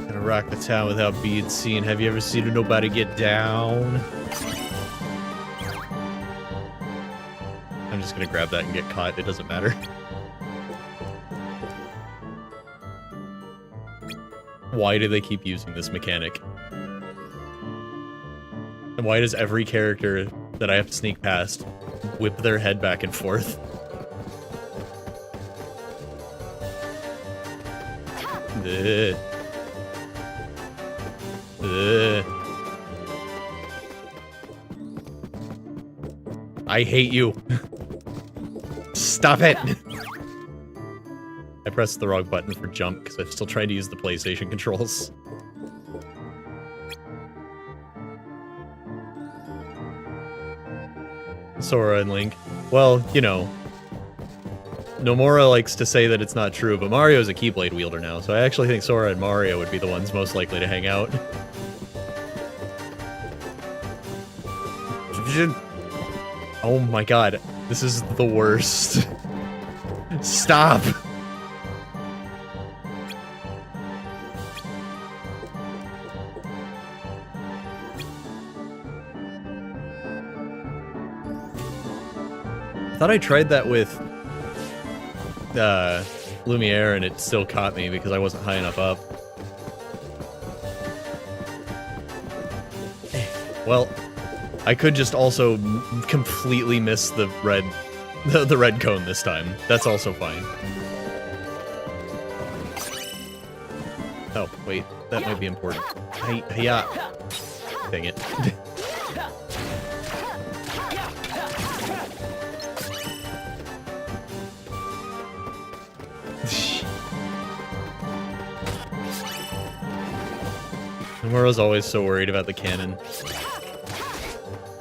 Gonna rock the town without being seen. Have you ever seen a nobody get down? I'm just gonna grab that and get caught. It doesn't matter. Why do they keep using this mechanic? And why does every character that I have to sneak past whip their head back and forth? Ugh. Ugh. I hate you. Stop it! I pressed the wrong button for jump because I'm still trying to use the PlayStation controls. Sora and Link. Well, you know, Nomura likes to say that it's not true, but Mario's a Keyblade wielder now, so I actually think Sora and Mario would be the ones most likely to hang out. Oh my god, this is the worst. Stop! I thought I tried that with Lumiere and it still caught me because I wasn't high enough up. Well, I could just also completely miss the red cone this time. That's also fine. Oh, wait, that might be important. Yeah. Dang it. Nomura's always so worried about the cannon.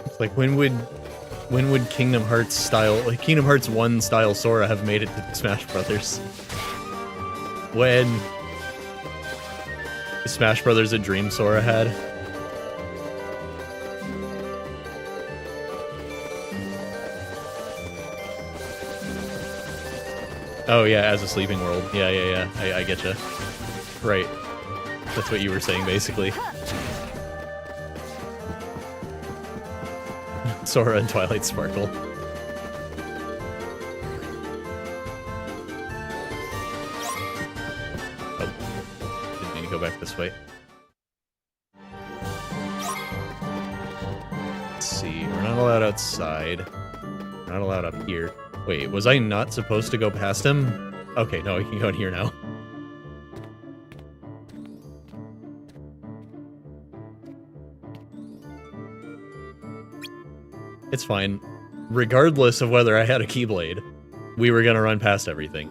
It's like, when would Kingdom Hearts style, like Kingdom Hearts 1 style Sora have made it to Smash Brothers? When Smash Brothers a dream Sora had? Oh yeah, as a sleeping world. Yeah. I getcha. Right. That's what you were saying, basically. Sora and Twilight Sparkle. Oh. Didn't mean to go back this way. Let's see, we're not allowed outside. We're not allowed up here. Wait, was I not supposed to go past him? Okay, no, we can go in here now. It's fine. Regardless of whether I had a Keyblade, we were gonna run past everything.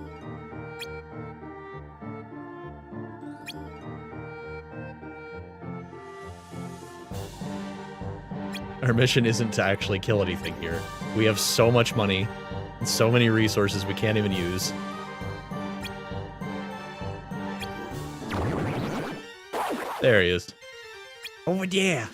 Our mission isn't to actually kill anything here. We have so much money, and so many resources we can't even use. There he is. Over there!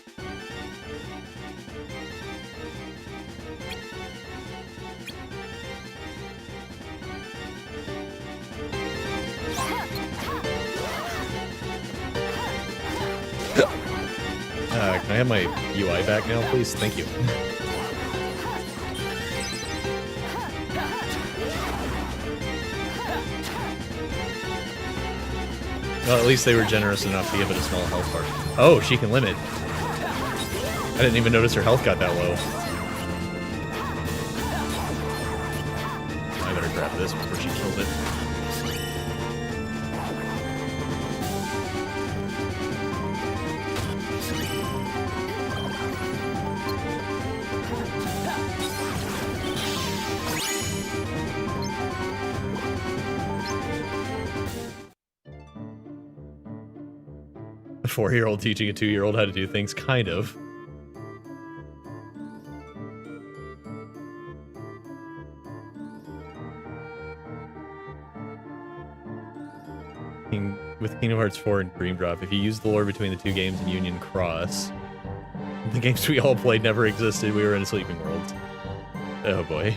Can I have my UI back now, please? Thank you. Well, at least they were generous enough to give it a small health bar. Oh, she can limit. I didn't even notice her health got that low. I better grab this before she kills it. A 4-year-old teaching a 2-year-old how to do things, kind of. With Kingdom Hearts 4 and Dream Drop, if you use the lore between the two games in Union Cross, the games we all played never existed, we were in a sleeping world. Oh boy.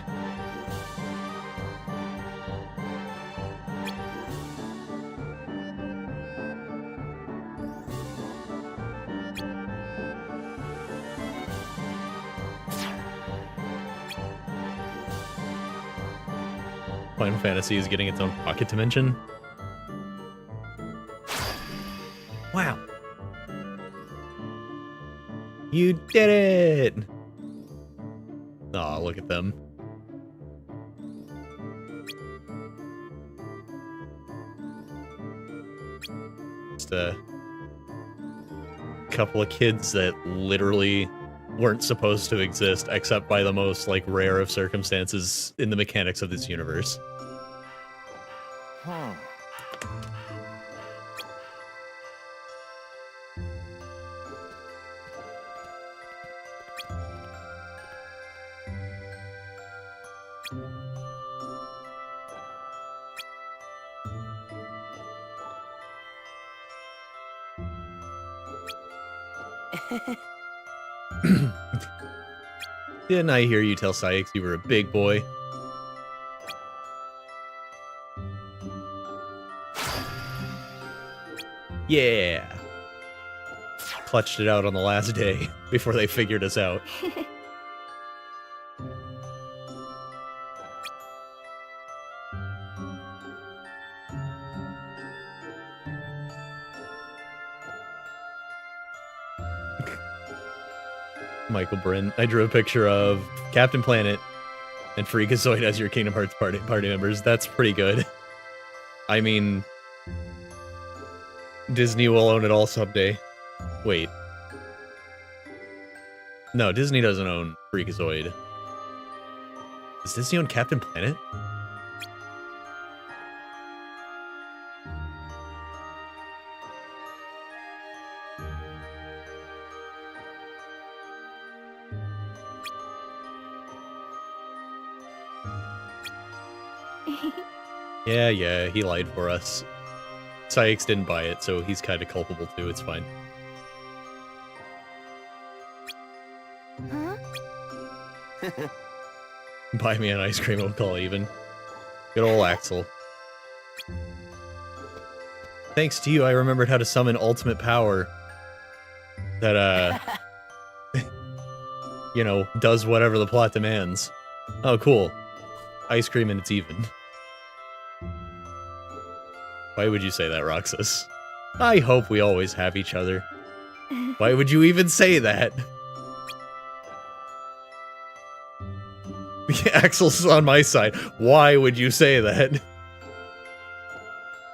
Final Fantasy is getting its own pocket dimension. Wow. You did it! Aw, look at them. Just a couple of kids that literally weren't supposed to exist, except by the most, like, rare of circumstances in the mechanics of this universe. Didn't I hear you tell Sykes you were a big boy? Yeah! Clutched it out on the last day, before they figured us out. Michael Bryn. I drew a picture of Captain Planet and Freakazoid as your Kingdom Hearts party members. That's pretty good. I mean, Disney will own it all someday. Wait. No, Disney doesn't own Freakazoid. Does Disney own Captain Planet? Yeah, he lied for us. Sykes didn't buy it, so he's kind of culpable too, it's fine. Huh? Buy me an ice cream, I'll call even. Good old Axel. Thanks to you, I remembered how to summon ultimate power. That, you know, does whatever the plot demands. Oh, cool. Ice cream and it's even. Why would you say that, Roxas? I hope we always have each other. Why would you even say that? Axel's on my side. Why would you say that?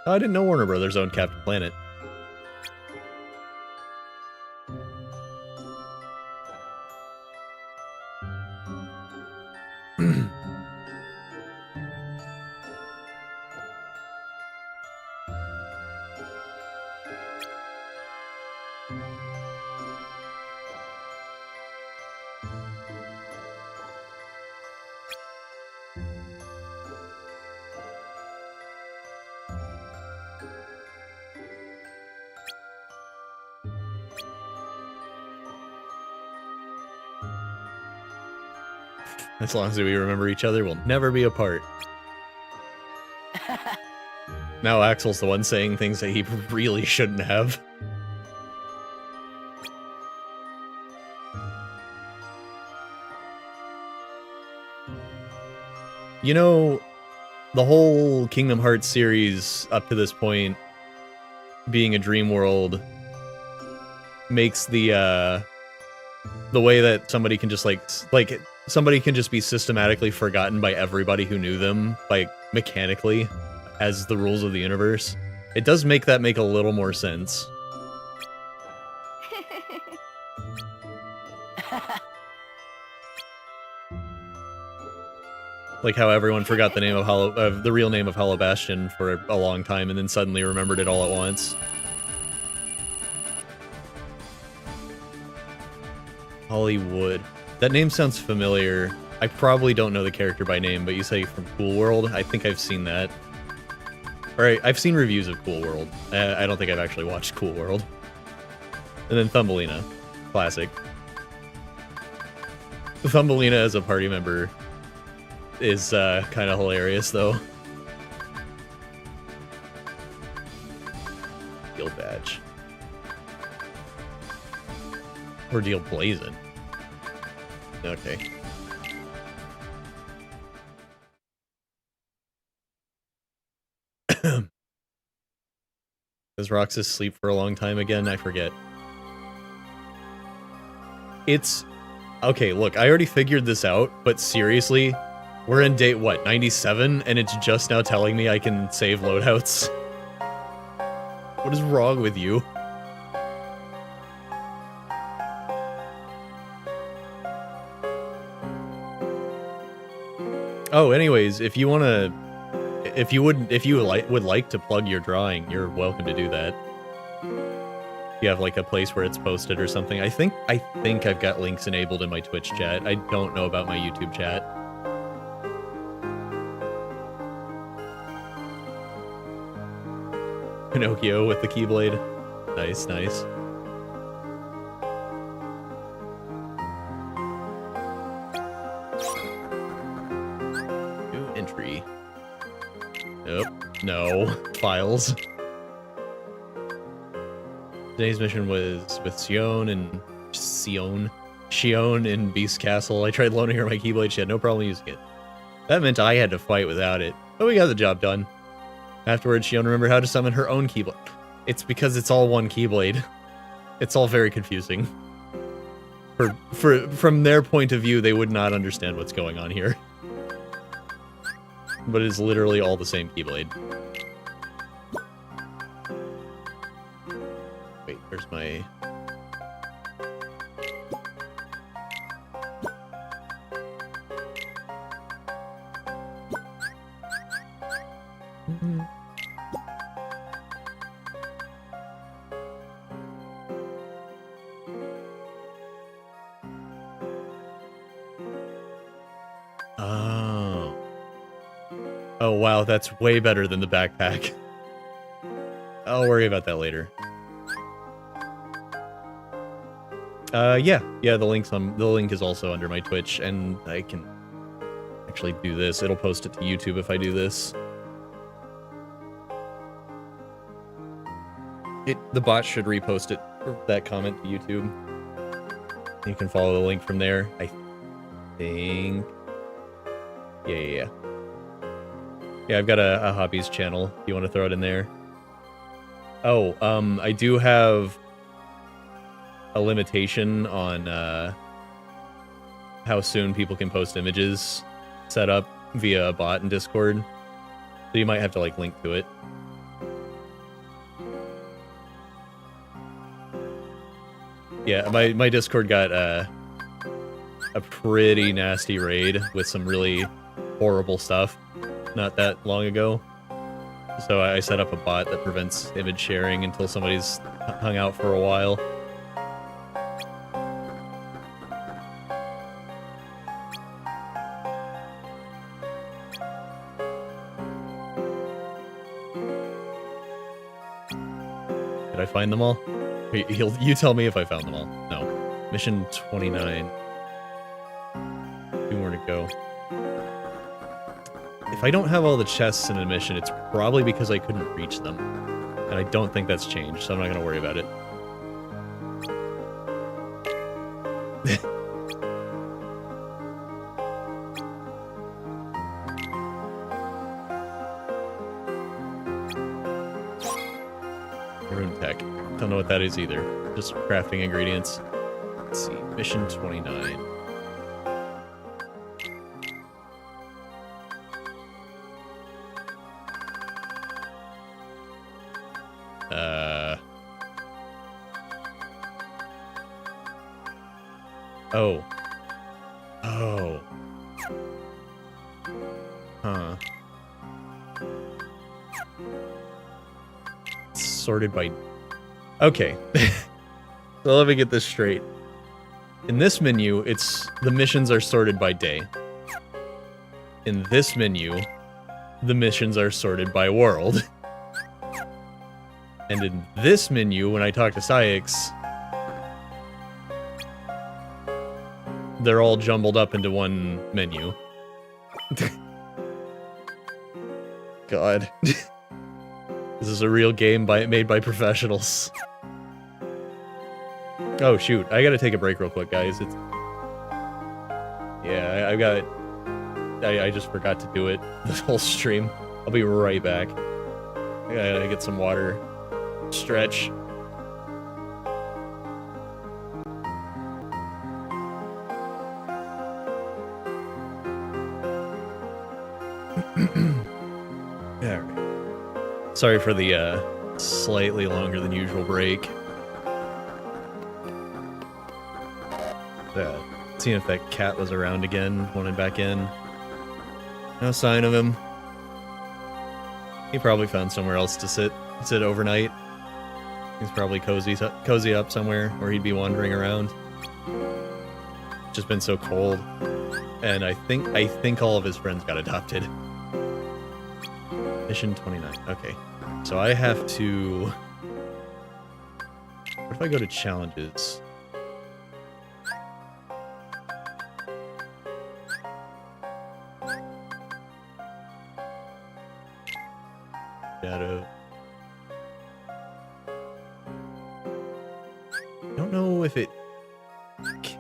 Oh, I didn't know Warner Brothers owned Captain Planet. As long as we remember each other, we'll never be apart. Now Axel's the one saying things that he really shouldn't have. You know, the whole Kingdom Hearts series up to this point being a dream world makes the way that somebody can just like somebody can just be systematically forgotten by everybody who knew them, like, mechanically, as the rules of the universe. It does make that make a little more sense. Like how everyone forgot the name of the real name of Hollow Bastion for a long time, and then suddenly remembered it all at once. Hollywood. That name sounds familiar. I probably don't know the character by name, but you say from Cool World? I think I've seen that. Alright, I've seen reviews of Cool World. I don't think I've actually watched Cool World. And then Thumbelina. Classic. Thumbelina as a party member is kind of hilarious, though. Deal badge. Ordeal blazing. Okay. Does Roxas sleep for a long time again? I forget. It's... Okay, look, I already figured this out, but seriously, we're in date, what, 97? And it's just now telling me I can save loadouts? What is wrong with you? Oh, anyways, if you wanna... If you would like to plug your drawing, you're welcome to do that. You have like a place where it's posted or something. I think I've got links enabled in my Twitch chat. I don't know about my YouTube chat. Pinocchio with the Keyblade. Nice, nice. Nope. No. Files. Today's mission was with Sion in Beast Castle. I tried loaning her my Keyblade. She had no problem using it. That meant I had to fight without it. But we got the job done. Afterwards, Sion remembered how to summon her own Keyblade. It's because it's all one Keyblade. It's all very confusing. From their point of view, they would not understand what's going on here. But it's literally all the same Keyblade. Wait, where's my... Oh. Oh, wow, that's way better than the backpack. I'll worry about that later. Yeah, the link is also under my Twitch, and I can actually do this. It'll post it to YouTube if I do this. The bot should repost it, that comment to YouTube. You can follow the link from there. I think. Yeah. Yeah, I've got a hobbies channel. If you want to throw it in there? Oh, I do have a limitation on how soon people can post images set up via a bot in Discord. So you might have to like link to it. Yeah, my Discord got a pretty nasty raid with some really horrible stuff not that long ago. So I set up a bot that prevents image sharing until somebody's hung out for a while. Did I find them all? Wait, you tell me if I found them all. No. Mission 29. 2 more to go. If I don't have all the chests in a mission, it's probably because I couldn't reach them. And I don't think that's changed, so I'm not going to worry about it. Rune tech. Don't know what that is either. Just crafting ingredients. Let's see. Mission 29. Oh. Huh. Sorted by... Okay. So let me get this straight. In this menu, the missions are sorted by day. In this menu, the missions are sorted by world. And in this menu, when I talk to Syx, they're all jumbled up into one menu. God. This is a real game made by professionals. Oh, shoot. I gotta take a break real quick, guys. Yeah, I just forgot to do it this whole stream. I'll be right back. I gotta get some water. Stretch. Alright. Sorry for the slightly longer than usual break. Seeing if that cat was around again, wanted back in. No sign of him. He probably found somewhere else to sit overnight. He's probably cozy up somewhere, or he'd be wandering around. It's just been so cold, and I think all of his friends got adopted. Mission 29. Okay, so I have to. What if I go to challenges? Shadow. I don't know if it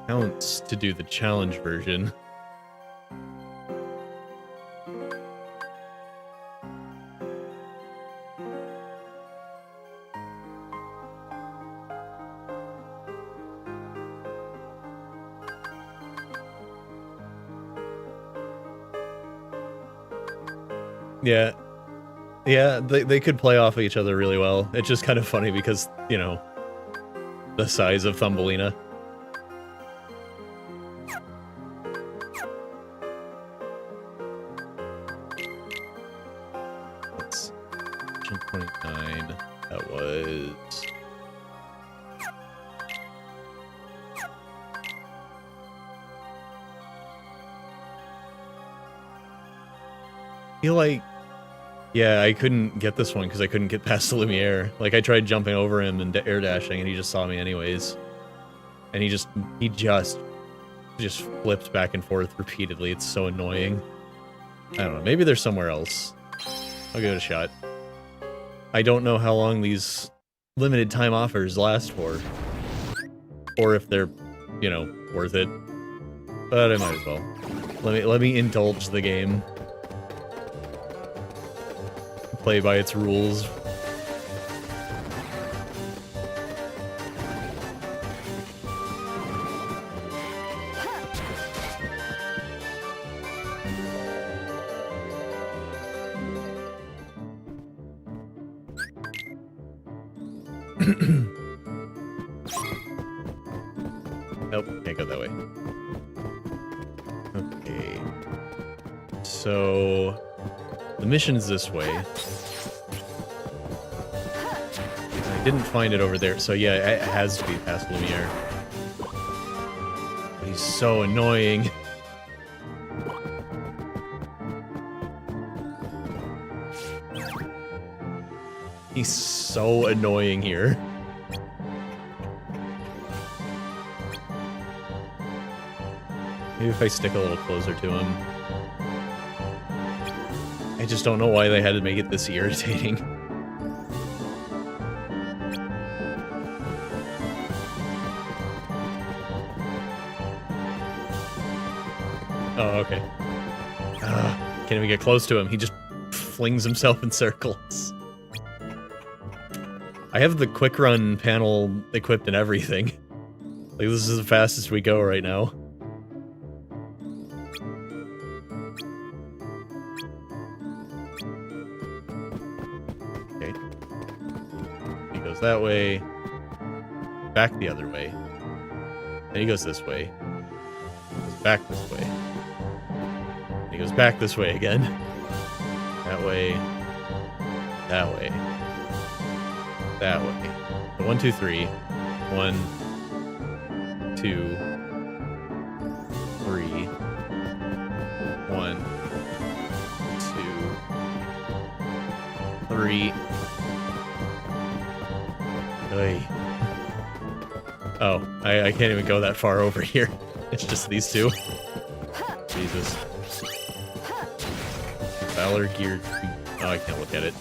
counts to do the challenge version. Yeah. Yeah, they could play off of each other really well. It's just kind of funny because, you know, the size of Thumbelina. That's 29. That was... I feel like... Yeah, I couldn't get this one because I couldn't get past the Lumiere. Like, I tried jumping over him and air dashing, and he just saw me anyways. And he just flipped back and forth repeatedly. It's so annoying. I don't know. Maybe there's somewhere else. I'll give it a shot. I don't know how long these limited time offers last for. Or if they're, you know, worth it. But I might as well. Let me indulge the game. Play by its rules. Nope, can't go that way. Okay. So... the mission's this way. I didn't find it over there, so yeah, it has to be past Lumiere. But he's so annoying. He's so annoying here. Maybe if I stick a little closer to him. I just don't know why they had to make it this irritating. Oh, okay. Can't even get close to him. He just flings himself in circles. I have the quick run panel equipped and everything. Like, this is the fastest we go right now. Okay. He goes that way. Back the other way. Then he goes this way. Goes back this way. He goes back this way again. That way. That way. That way. So 1, 2, 3. 1, 2, 3. 1, 2, 3. Oy. Oh, I can't even go that far over here. It's just these two. Jesus. Valor gear. Oh, I can't look at it.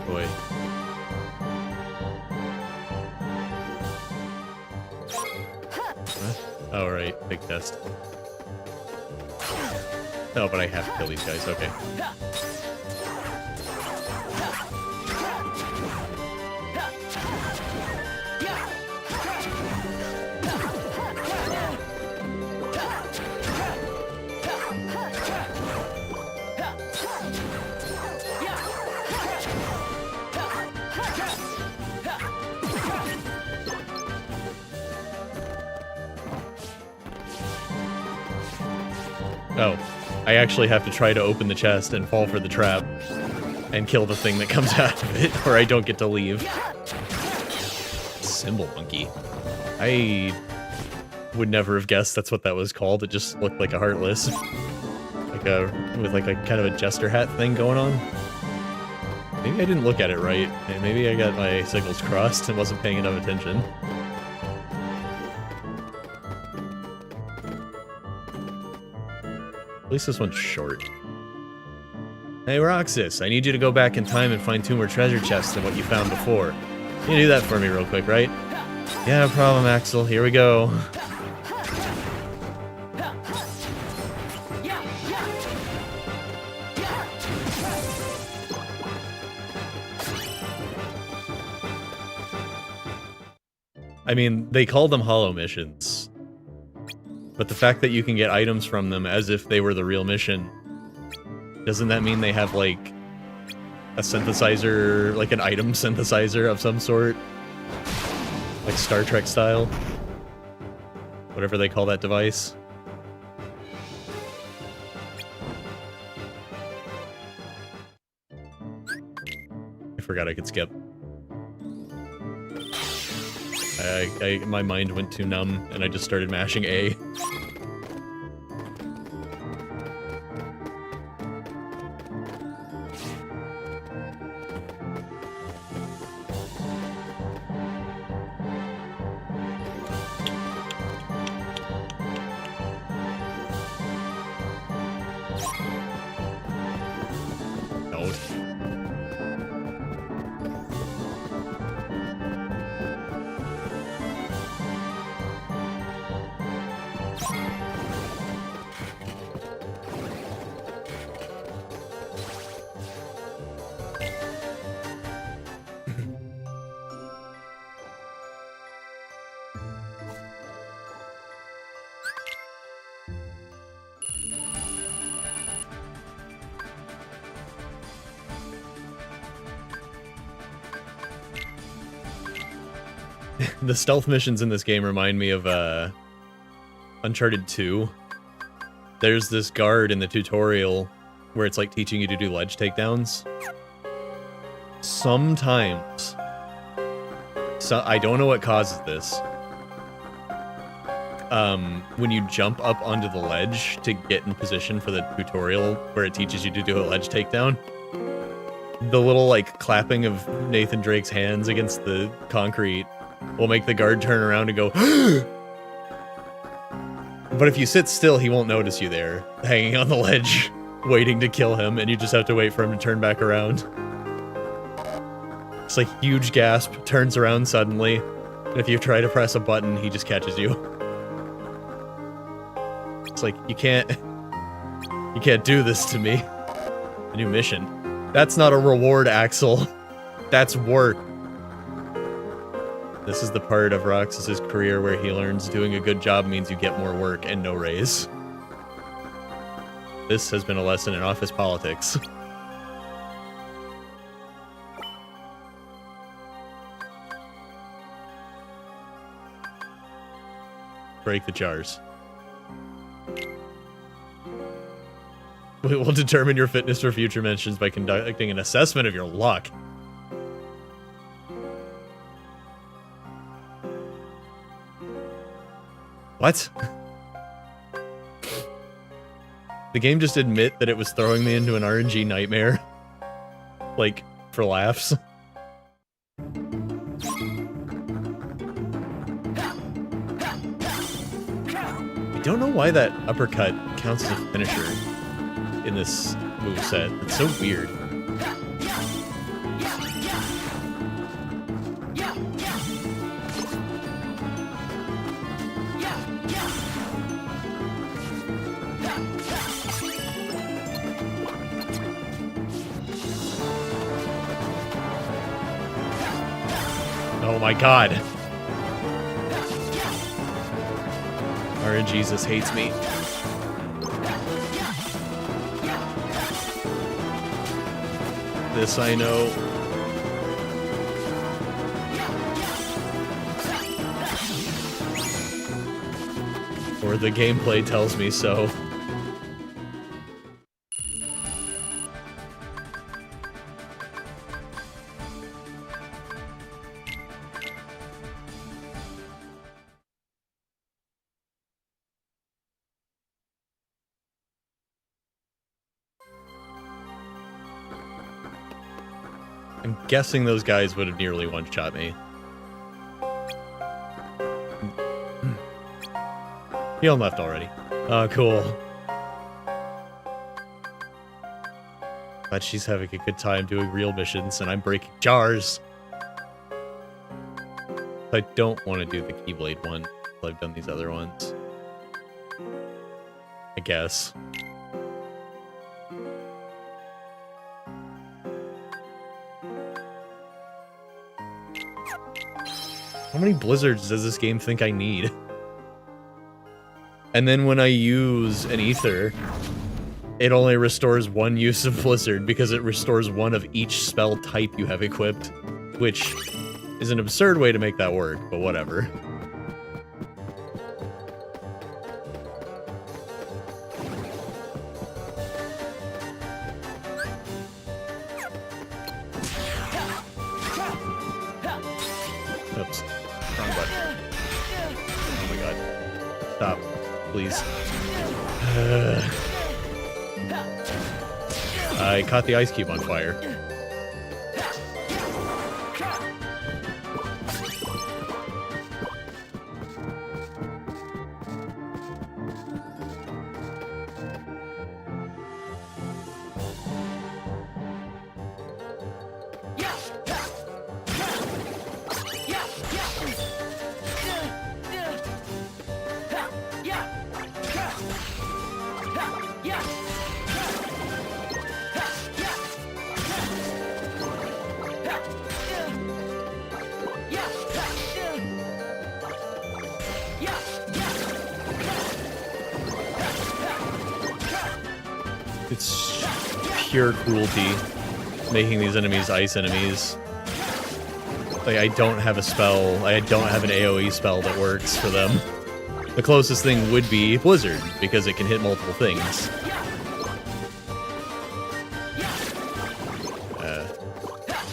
Boy. Oh, right. Big test. No, but I have to kill these guys. Okay. Oh, I actually have to try to open the chest and fall for the trap and kill the thing that comes out of it, or I don't get to leave. Symbol monkey. I would never have guessed that's what that was called. It just looked like a heartless. With like a kind of a jester hat thing going on. Maybe I didn't look at it right. Maybe I got my signals crossed and wasn't paying enough attention. At least this one's short. Hey Roxas, I need you to go back in time and find 2 more treasure chests than what you found before. You do that for me real quick, right? Yeah, no problem, Axel. Here we go. I mean, they call them hollow missions. But the fact that you can get items from them as if they were the real mission, doesn't that mean they have, like, a synthesizer, like an item synthesizer of some sort? Like Star Trek style? Whatever they call that device. I forgot I could skip. My mind went too numb, and I just started mashing A. The stealth missions in this game remind me of Uncharted 2. There's this guard in the tutorial where it's like teaching you to do ledge takedowns. Sometimes, I don't know what causes this. When you jump up onto the ledge to get in position for the tutorial where it teaches you to do a ledge takedown, the little like clapping of Nathan Drake's hands against the concrete will make the guard turn around and go, but if you sit still, he won't notice you there, hanging on the ledge, waiting to kill him, and you just have to wait for him to turn back around. It's like huge gasp, turns around suddenly, and if you try to press a button, he just catches you. It's like, you can't do this to me. A new mission. That's not a reward, Axel. That's work. This is the part of Roxas's career where he learns doing a good job means you get more work and no raise. This has been a lesson in office politics. Break the jars. We will determine your fitness for future missions by conducting an assessment of your luck. What? The game just admit that it was throwing me into an RNG nightmare. Like, for laughs. I don't know why that uppercut counts as a finisher in this moveset. It's so weird. Oh my god. RNGesus hates me. This I know. Or the gameplay tells me so. I'm guessing those guys would have nearly one-shot me. Heal left already. Oh, cool. But she's having a good time doing real missions, and I'm breaking jars. I don't want to do the Keyblade one until I've done these other ones. I guess. How many blizzards does this game think I need? And then when I use an ether, it only restores one use of blizzard because it restores one of each spell type you have equipped, which is an absurd way to make that work, but whatever. Oops. Wrong button. Oh my god. Stop. Please. I caught the ice cube on fire. It's pure cruelty, making these enemies ice enemies. Like, I don't have a spell, I don't have an AoE spell that works for them. The closest thing would be Blizzard, because it can hit multiple things.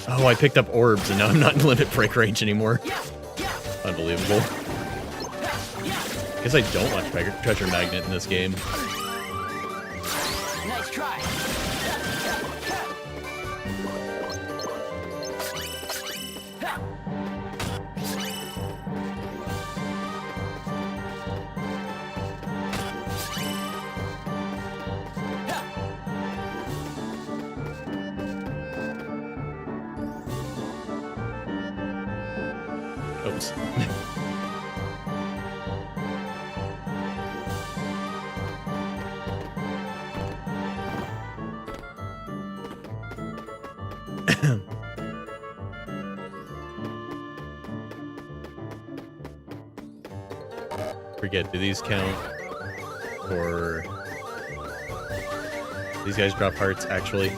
Oh, I picked up orbs, and now I'm not in limit break range anymore. Unbelievable. Guess I don't want Treasure Magnet in this game. Nice try. Oops. Forget, do these count? Or these guys drop hearts, actually?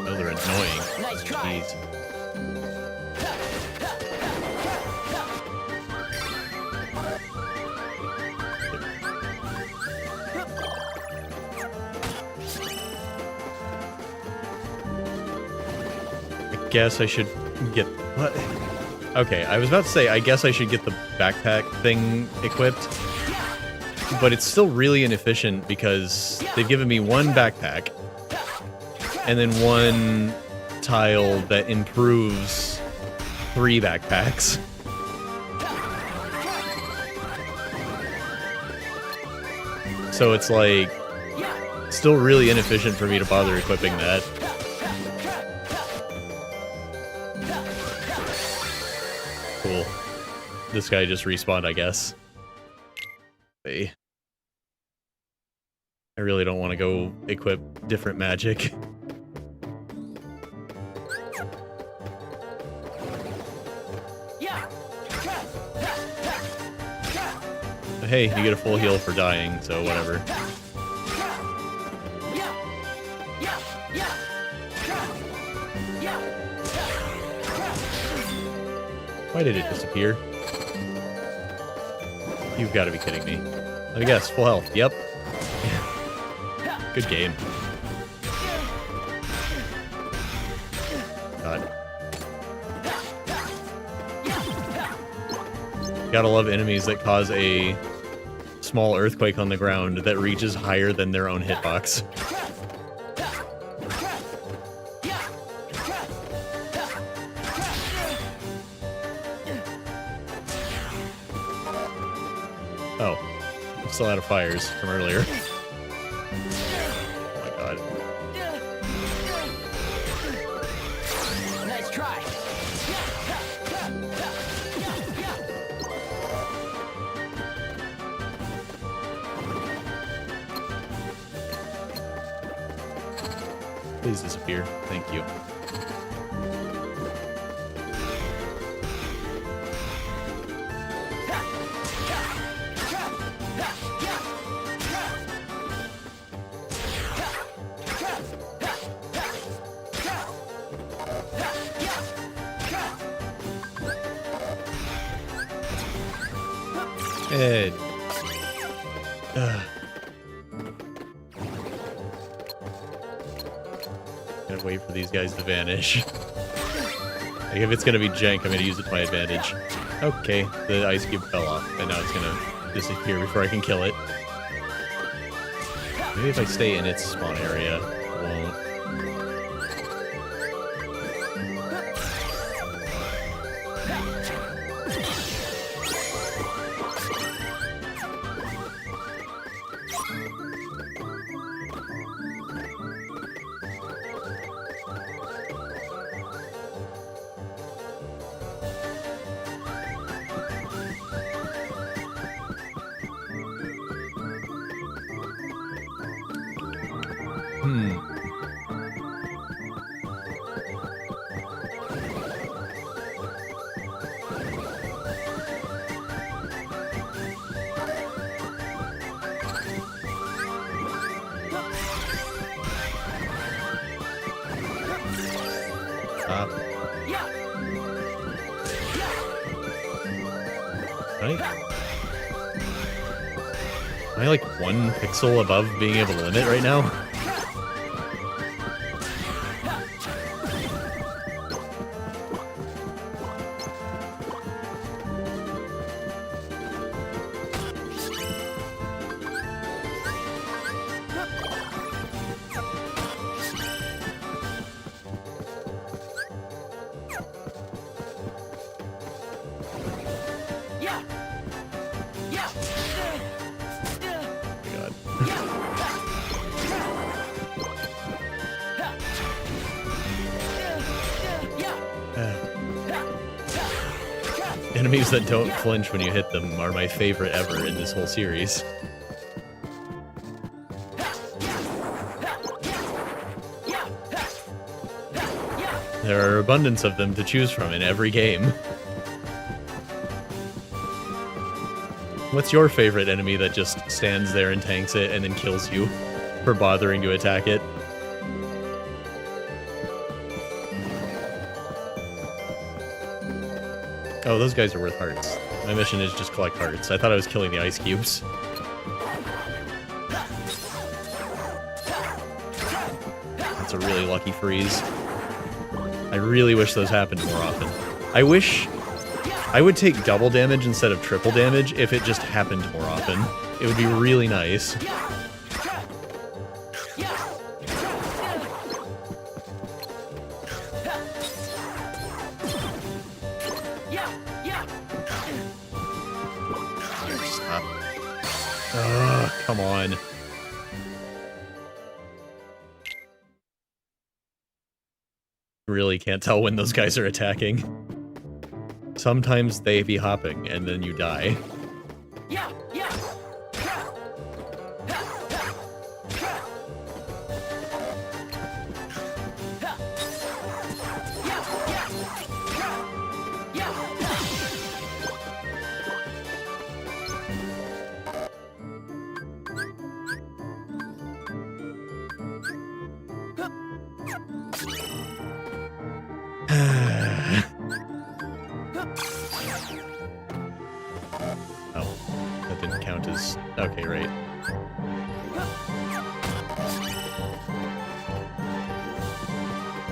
Oh, they're annoying. Nice try. Jeez. I guess I should get... What? Okay, I was about to say, I guess I should get the backpack thing equipped. But it's still really inefficient because they've given me one backpack and then one tile that improves 3 backpacks. So it's like, still really inefficient for me to bother equipping that. Cool. This guy just respawned, I guess. Hey. I really don't want to go equip different magic. Hey, you get a full heal for dying, so whatever. Why did it disappear? You've got to be kidding me. Let me guess, full health. Yep. Good game. God. Gotta love enemies that cause a small earthquake on the ground that reaches higher than their own hitbox. Oh, I'm still out of fires from earlier. Oh my god. Nice try. Please disappear. Thank you. Ed. Gotta wait for these guys to vanish. Like if it's gonna be jank, I'm gonna use it to my advantage. Okay, the ice cube fell off, and now it's gonna disappear before I can kill it. Maybe if I stay in its spawn area, it won't. Stop. Am I like 1 pixel above being able to limit right now? Enemies that don't flinch when you hit them are my favorite ever in this whole series. There are abundance of them to choose from in every game. What's your favorite enemy that just stands there and tanks it and then kills you for bothering to attack it? Oh, those guys are worth hearts. My mission is just collect hearts. I thought I was killing the ice cubes. That's a really lucky freeze. I really wish those happened more often. I wish I would take double damage instead of triple damage if it just happened more often. It would be really nice. Stop. Ugh, come on. Really can't tell when those guys are attacking. Sometimes they be hopping, and then you die. Okay, right.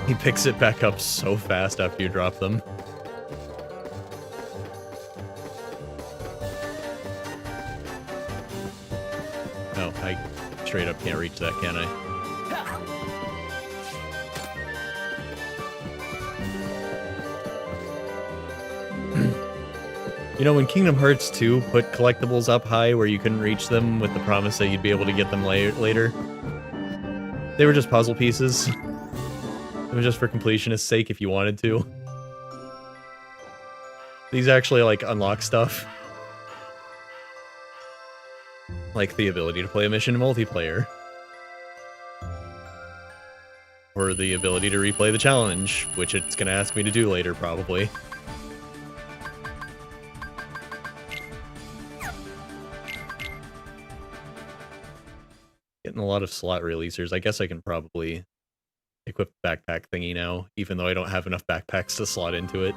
He picks it back up so fast after you drop them. Oh, I straight up can't reach that, can I? You know, when Kingdom Hearts 2 put collectibles up high where you couldn't reach them with the promise that you'd be able to get them later, they were just puzzle pieces. It was just for completionist's sake if you wanted to. These actually, like, unlock stuff. Like the ability to play a mission in multiplayer. Or the ability to replay the challenge, which it's gonna ask me to do later, probably. Getting a lot of slot releasers. I guess I can probably equip the backpack thingy now, even though I don't have enough backpacks to slot into it.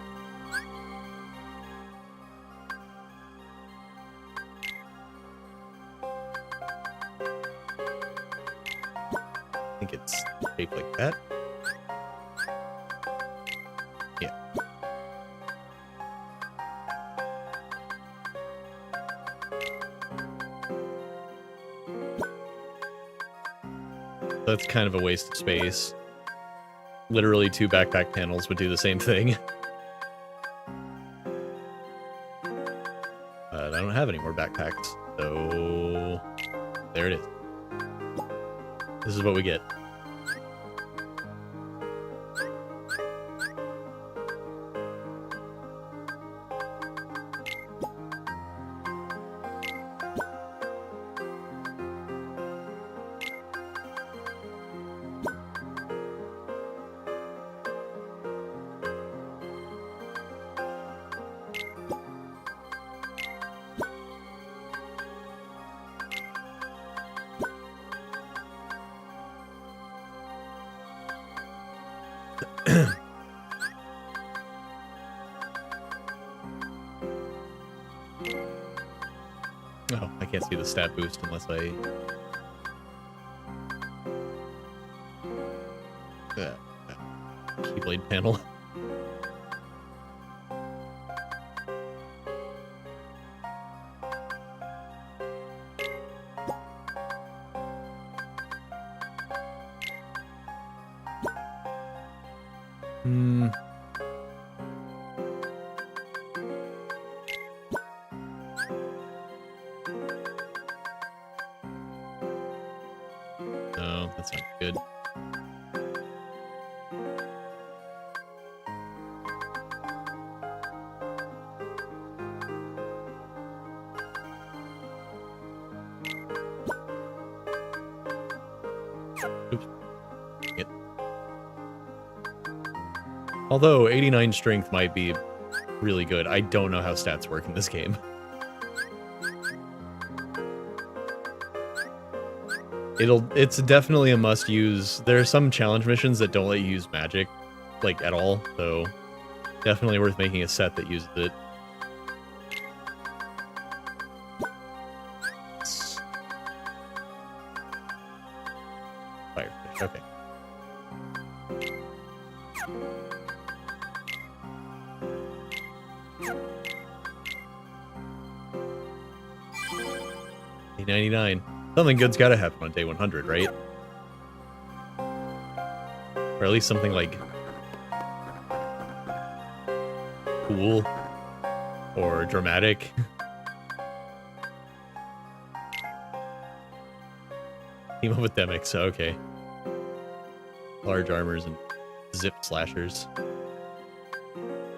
I think it's shaped like that. Yeah. That's kind of a waste of space. Literally 2 backpack panels would do the same thing. But I don't have any more backpacks, so there it is. This is what we get. Oh, I can't see the stat boost unless I... Keyblade panel. No, that's not good. Oops. Yep. Although 89 strength might be really good, I don't know how stats work in this game. It's definitely a must-use. There are some challenge missions that don't let you use magic, like, at all, so definitely worth making a set that uses it. Firefish, okay. $8.99. Something good's gotta happen on day 100, right? Or at least something, like, cool or dramatic. Team up with Demix, okay. Large armors and zip slashers.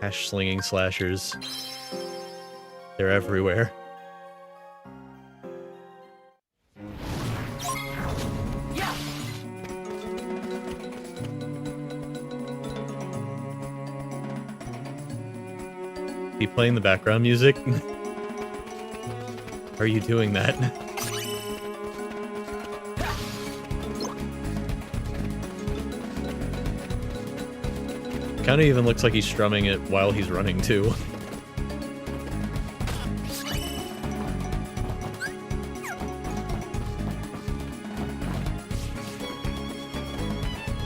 Hash slinging slashers. They're everywhere. Keep playing the background music? Are you doing that? Kinda even looks like he's strumming it while he's running, too.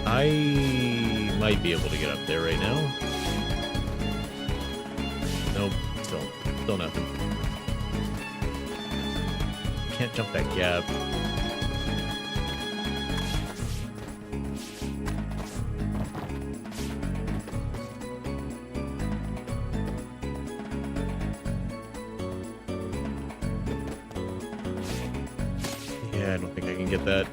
I might be able to get up there right now. Nope, still nothing. Can't jump that gap. Yeah, I don't think I can get that.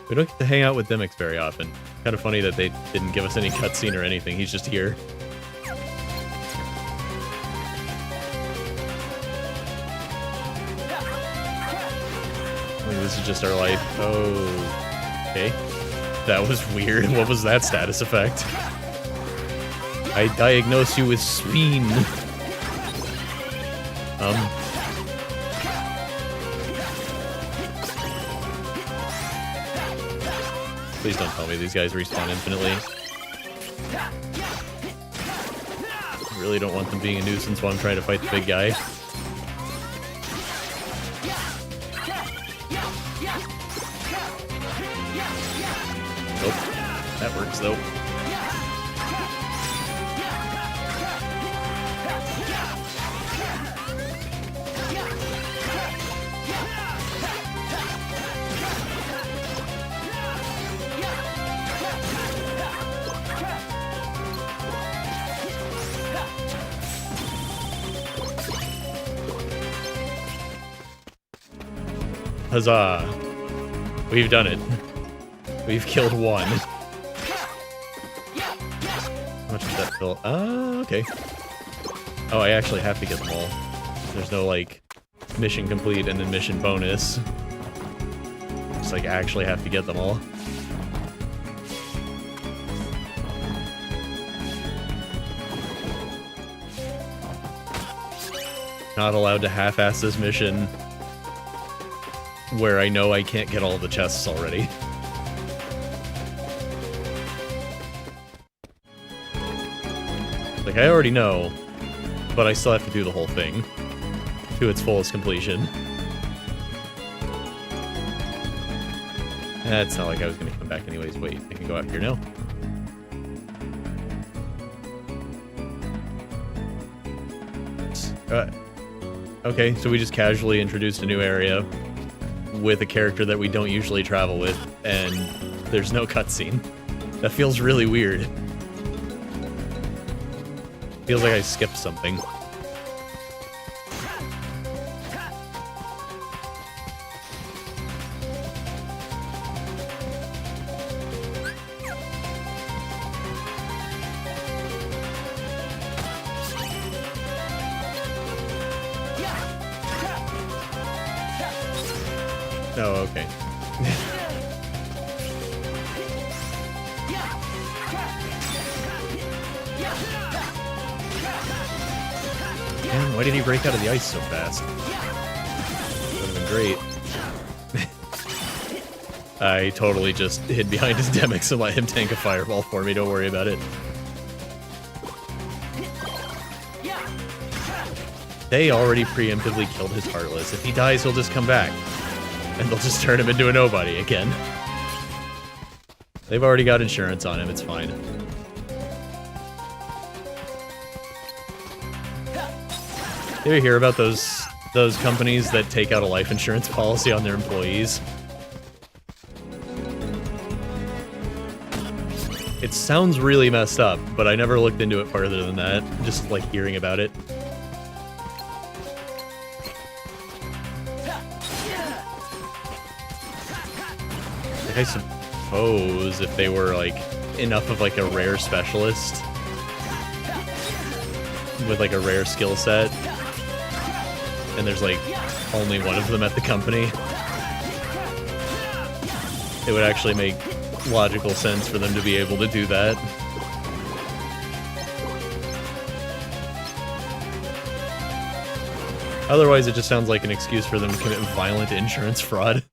We don't get to hang out with Demix very often. Kind of funny that they didn't give us any cutscene or anything. He's just here. I mean, this is just our life. Oh, okay. That was weird. What was that status effect? I diagnose you with spleen. Please don't tell me these guys respawn infinitely. I really don't want them being a nuisance while I'm trying to fight the big guy. Nope. That works though. Huzzah! We've done it. We've killed one. How much did that fill? Okay. Oh, I actually have to get them all. There's no, like, mission complete and then mission bonus. Just, like, actually have to get them all. Not allowed to half-ass this mission where I know I can't get all the chests already. Like, I already know, but I still have to do the whole thing to its fullest completion. That's not like I was going to come back anyways. Wait, I can go out here now. Okay, so we just casually introduced a new area with a character that we don't usually travel with, and there's no cutscene. That feels really weird. Feels like I skipped something. Oh, okay. Man, why did he break out of the ice so fast? Would have been great. I totally just hid behind his Demix and let him tank a fireball for me, don't worry about it. They already preemptively killed his Heartless. If he dies, he'll just come back. And they'll just turn him into a nobody again. They've already got insurance on him, it's fine. You ever hear about those companies that take out a life insurance policy on their employees? It sounds really messed up, but I never looked into it further than that. Just like hearing about it. I suppose if they were, like, enough of, like, a rare specialist with, like, a rare skill set, and there's, like, only one of them at the company, it would actually make logical sense for them to be able to do that. Otherwise, it just sounds like an excuse for them to commit violent insurance fraud.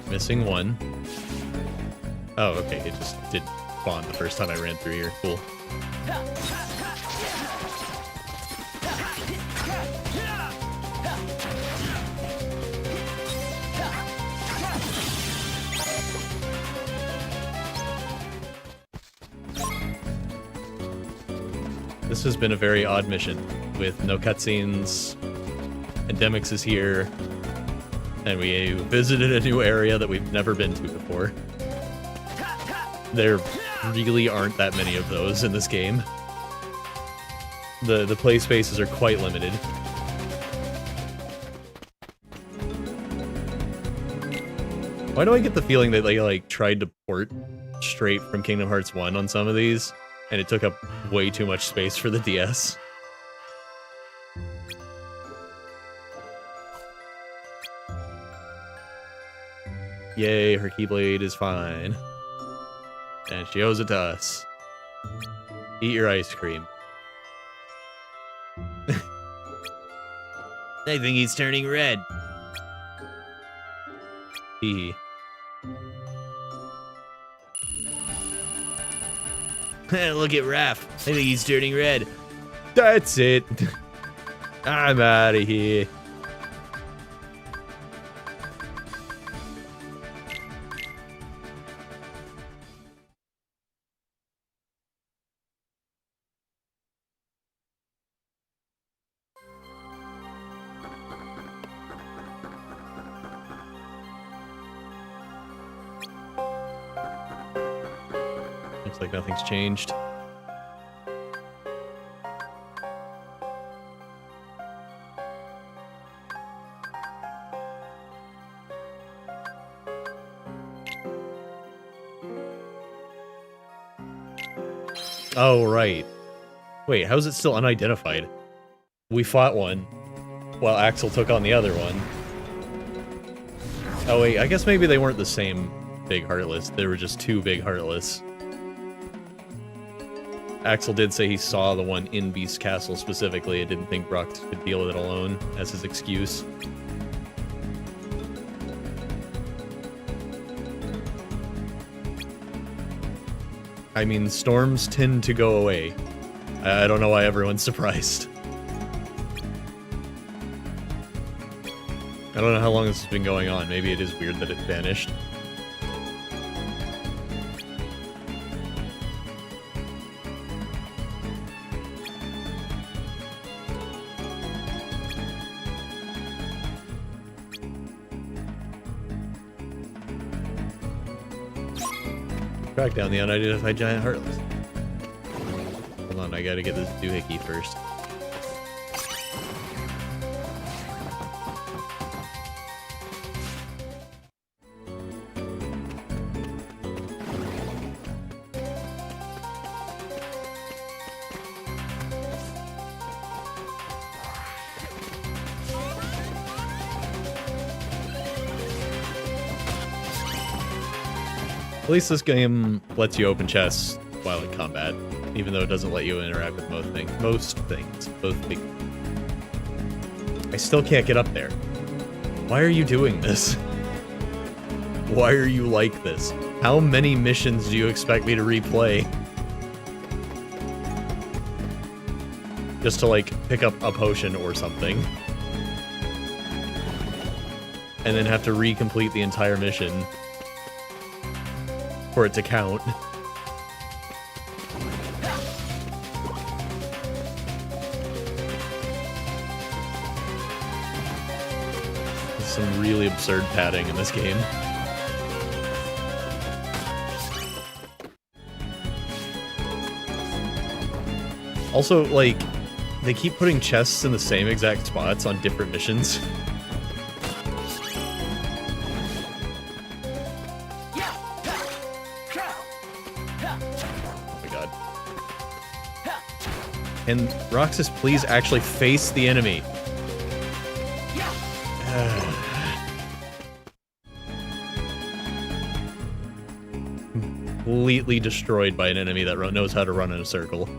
Missing one. Oh, okay, it just did spawned the first time I ran through here. Cool. This has been a very odd mission, with no cutscenes. Endemics is here, and we visited a new area that we've never been to before. There really aren't that many of those in this game. The play spaces are quite limited. Why do I get the feeling that they like tried to port straight from Kingdom Hearts 1 on some of these, and it took up way too much space for the DS? Yay, her Keyblade is fine. And she owes it to us. Eat your ice cream. I think he's turning red. Hee. Look at Raph. I think he's turning red. That's it. I'm out of here. Looks like nothing's changed. Oh, right. Wait, how's it still unidentified? We fought one, while Axel took on the other one. Oh wait, I guess maybe they weren't the same big Heartless. They were just two big Heartless. Axel did say he saw the one in Beast Castle specifically and didn't think Brock could deal with it alone, as his excuse. I mean, storms tend to go away. I don't know why everyone's surprised. I don't know how long this has been going on. Maybe it is weird that it vanished. Track down the unidentified giant Heartless. Hold on, I gotta get this doohickey first. At least this game lets you open chests while in combat, even though it doesn't let you interact with most things. Both things. I still can't get up there. Why are you doing this? Why are you like this? How many missions do you expect me to replay? Just to, like, pick up a potion or something. And then have to recomplete the entire mission for it to count. There's some really absurd padding in this game. Also, like, they keep putting chests in the same exact spots on different missions. Can Roxas please actually face the enemy? Completely destroyed by an enemy that knows how to run in a circle.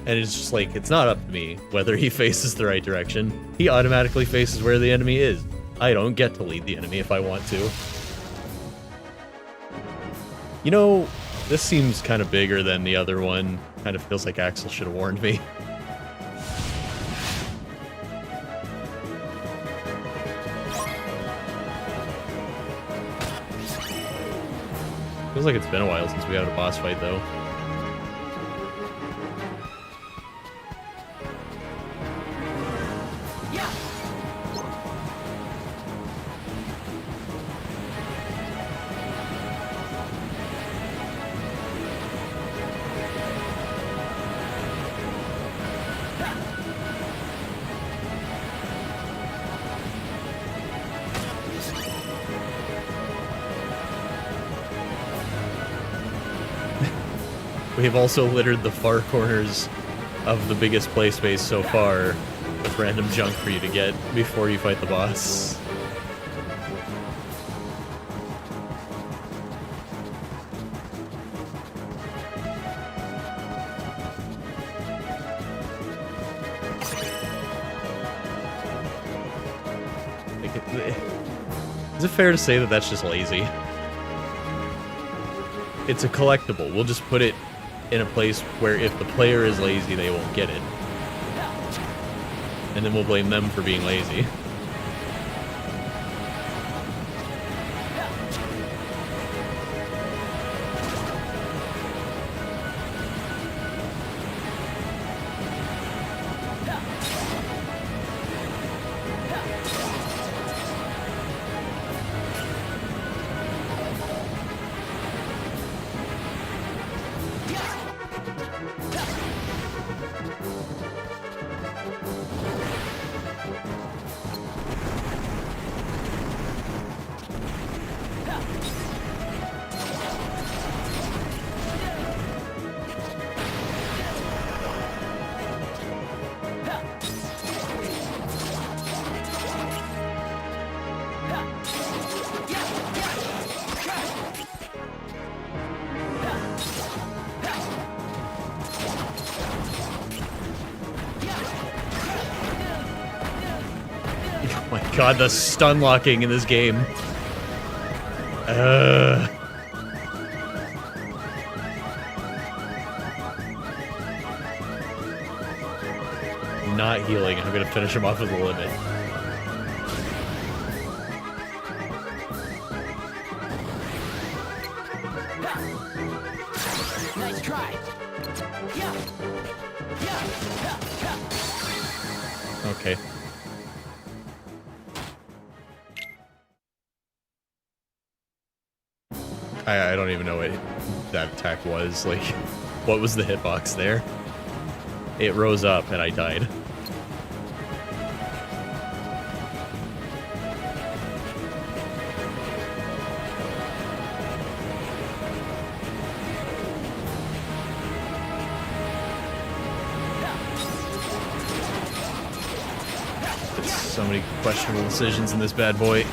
And it's just like, it's not up to me whether he faces the right direction. He automatically faces where the enemy is. I don't get to lead the enemy if I want to. You know, this seems kind of bigger than the other one. Kind of feels like Axel should have warned me. Feels like it's been a while since we had a boss fight, though. We have also littered the far corners of the biggest play space so far with random junk for you to get before you fight the boss. Is it fair to say that that's just lazy? It's a collectible. We'll just put it in a place where if the player is lazy, they won't get it. And then we'll blame them for being lazy. God, the stun locking in this game. Not healing. I'm gonna finish him off with a limit. Nice try. Okay. I don't even know what that attack was. Like, what was the hitbox there? It rose up and I died. So many questionable decisions in this bad boy.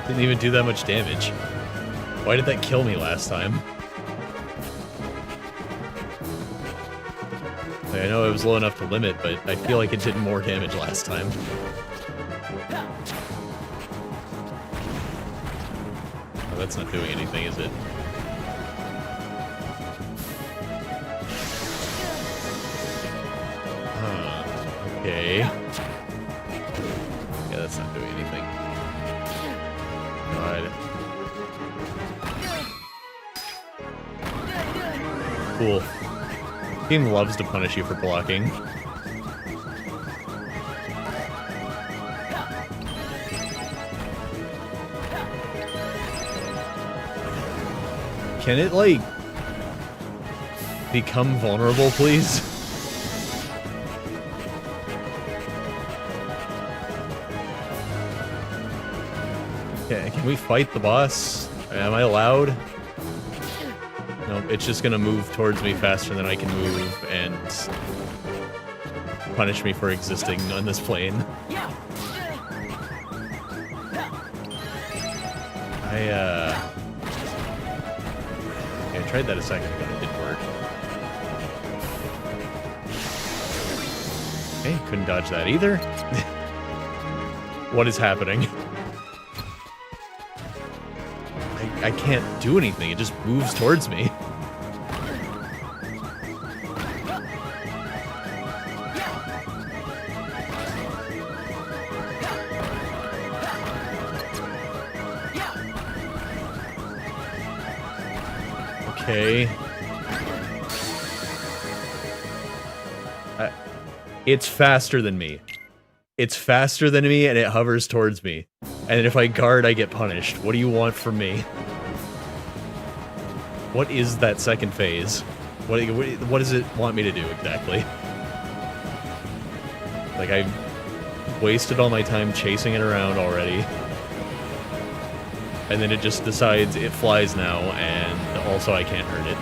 Didn't even do that much damage. Why did that kill me last time? Like, I know it was low enough to limit, but I feel like it did more damage last time. Oh, that's not doing anything, is it? Huh. Okay. Yeah, that's not doing anything. God. Cool. Game loves to punish you for blocking. Can it, like, become vulnerable, please? Okay, can we fight the boss? Am I allowed? Nope, it's just gonna move towards me faster than I can move and punish me for existing on this plane. I tried that a second ago, it didn't work. Okay, couldn't dodge that either. What is happening? I can't do anything, it just moves towards me. Okay. It's faster than me. It's faster than me, and it hovers towards me. And if I guard, I get punished. What do you want from me? What is that second phase? What does it want me to do, exactly? Like, I've wasted all my time chasing it around already. And then it just decides it flies now, and also I can't hurt it.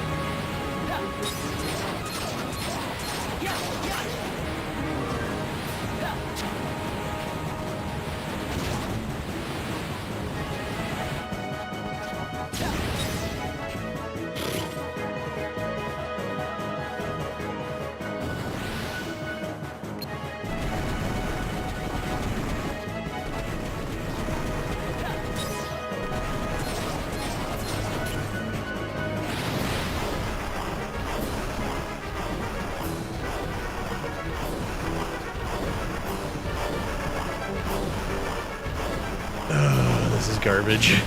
This is garbage.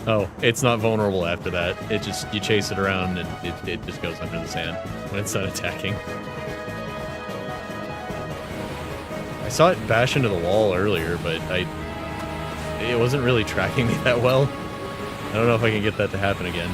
Oh, it's not vulnerable after that. It just, you chase it around and it just goes under the sand when it's done attacking. I saw it bash into the wall earlier, but it wasn't really tracking me that well. I don't know if I can get that to happen again.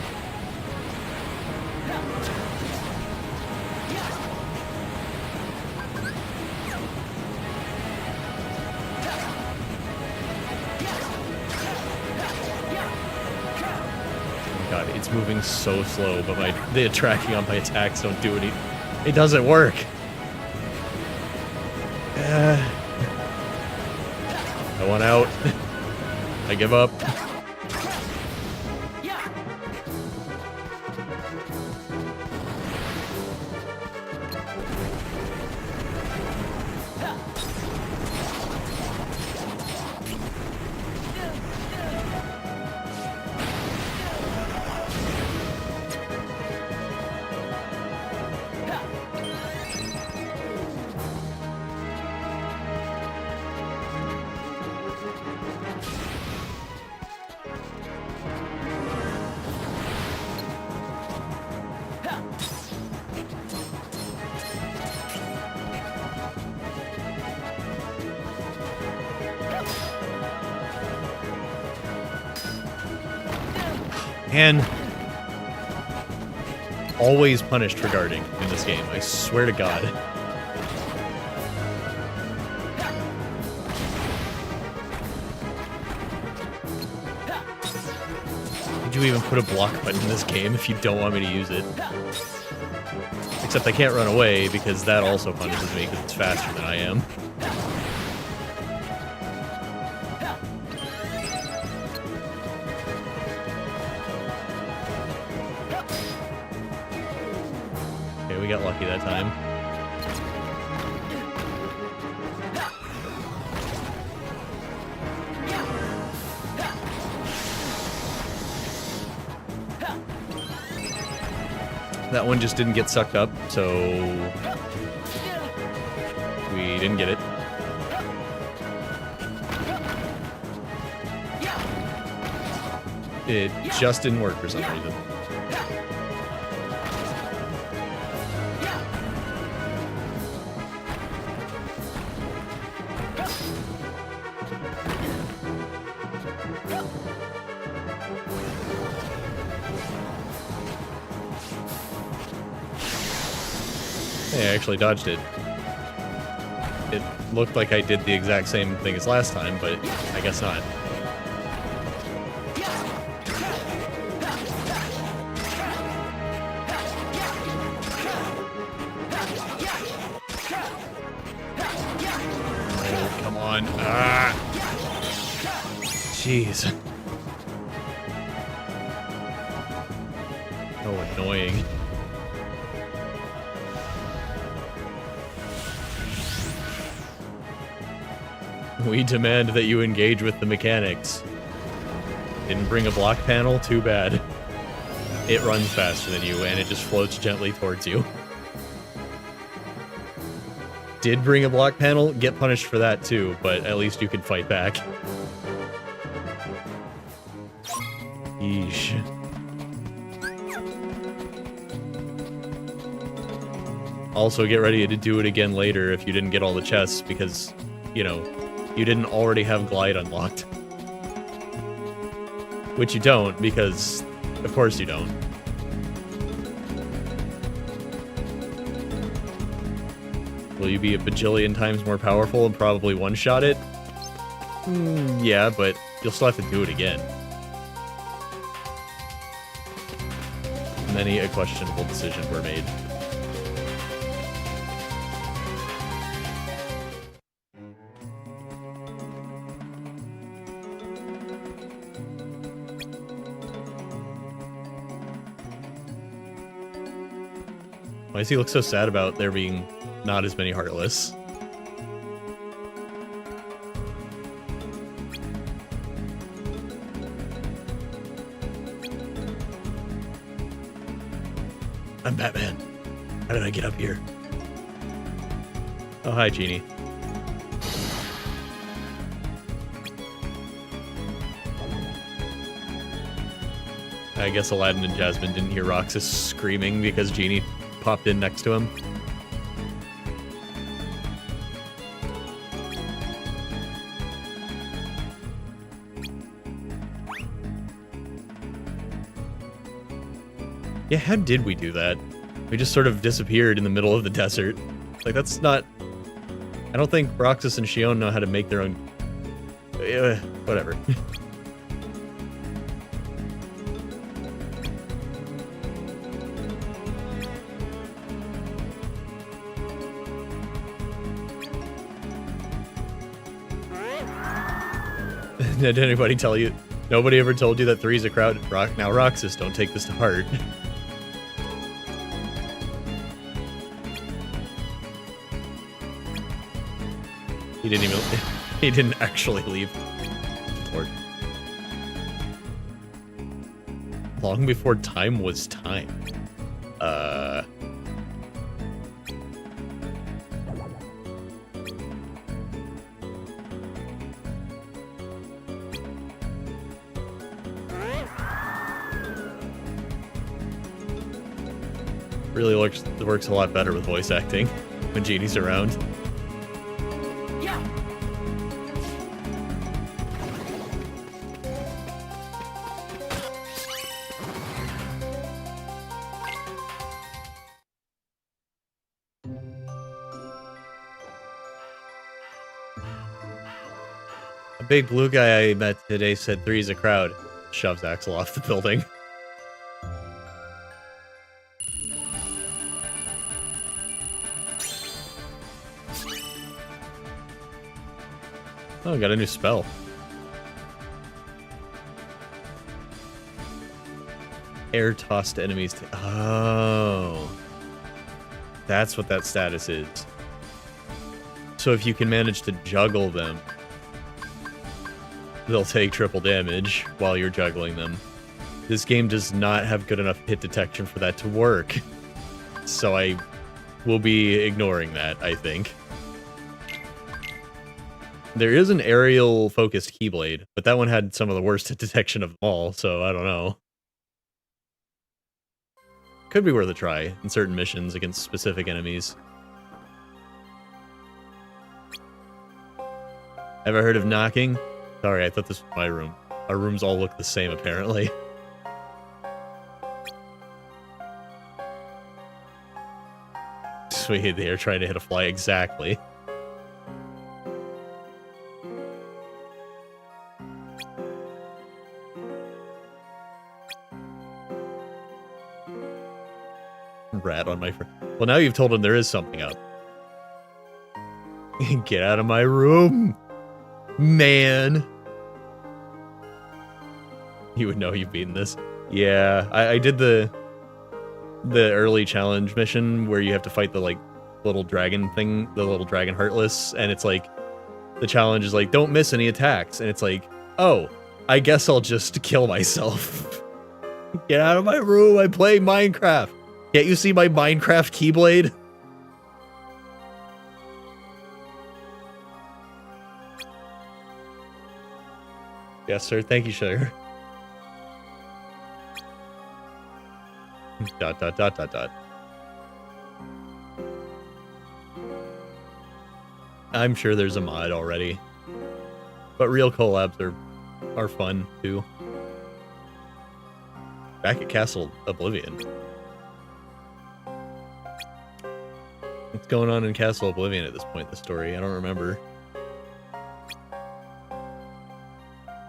God, it's moving so slow, but the tracking on my attacks don't do any. It doesn't work. I want out. I give up. And always punished for guarding in this game, I swear to God. Did you even put a block button in this game if you don't want me to use it? Except I can't run away because that also punishes me because it's faster than I am. We got lucky that time. That one just didn't get sucked up, so we didn't get it. It just didn't work for some reason. Hey, I actually dodged it. It looked like I did the exact same thing as last time, but I guess not. Oh, come on. Ah! Jeez. So annoying. We demand that you engage with the mechanics. Didn't bring a block panel? Too bad. It runs faster than you, and it just floats gently towards you. Did bring a block panel? Get punished for that too, but at least you can fight back. Yeesh. Also, get ready to do it again later if you didn't get all the chests, because, you know, you didn't already have Glide unlocked. Which you don't, because of course you don't. Will you be a bajillion times more powerful and probably one-shot it? Yeah, but you'll still have to do it again. Many a questionable decision were made. Why does he look so sad about there being not as many Heartless? I'm Batman. How did I get up here? Oh, hi, Genie. I guess Aladdin and Jasmine didn't hear Roxas screaming because Genie popped in next to him. Yeah, how did we do that? We just sort of disappeared in the middle of the desert. Like, that's not... I don't think Roxas and Shion know how to make their own... whatever. Did anybody tell you? Nobody ever told you that 3's a crowd? Now, Roxas, don't take this to heart. He didn't even... He didn't actually leave. Lord. Long before time was time. Really works a lot better with voice acting when Genie's around. A big blue guy I met today said 3's a crowd. Shoves Axel off the building. Oh, got a new spell. Air tossed enemies to... Oh. That's what that status is. So if you can manage to juggle them, they'll take triple damage while you're juggling them. This game does not have good enough hit detection for that to work. so I will be ignoring that, I think. There is an aerial-focused Keyblade, but that one had some of the worst detection of them all, so I don't know. Could be worth a try in certain missions against specific enemies. Ever heard of knocking? Sorry, I thought this was my room. Our rooms all look the same, apparently. Sweet, they're trying to hit a fly exactly. Rat on my friend. Well, now you've told him there is something up. Get out of my room, man. You would know you've beaten this. Yeah, I did the early challenge mission where you have to fight the like little dragon thing, the little dragon heartless, and it's like the challenge is like don't miss any attacks, and it's like, oh, I guess I'll just kill myself. Get out of my room, I play Minecraft. Can't you see my Minecraft Keyblade? Yes, sir. Thank you, sir. Dot, dot, dot, dot, dot. I'm sure there's a mod already. But real collabs are fun, too. Back at Castle Oblivion. What's going on in Castle Oblivion at this point in the story? I don't remember.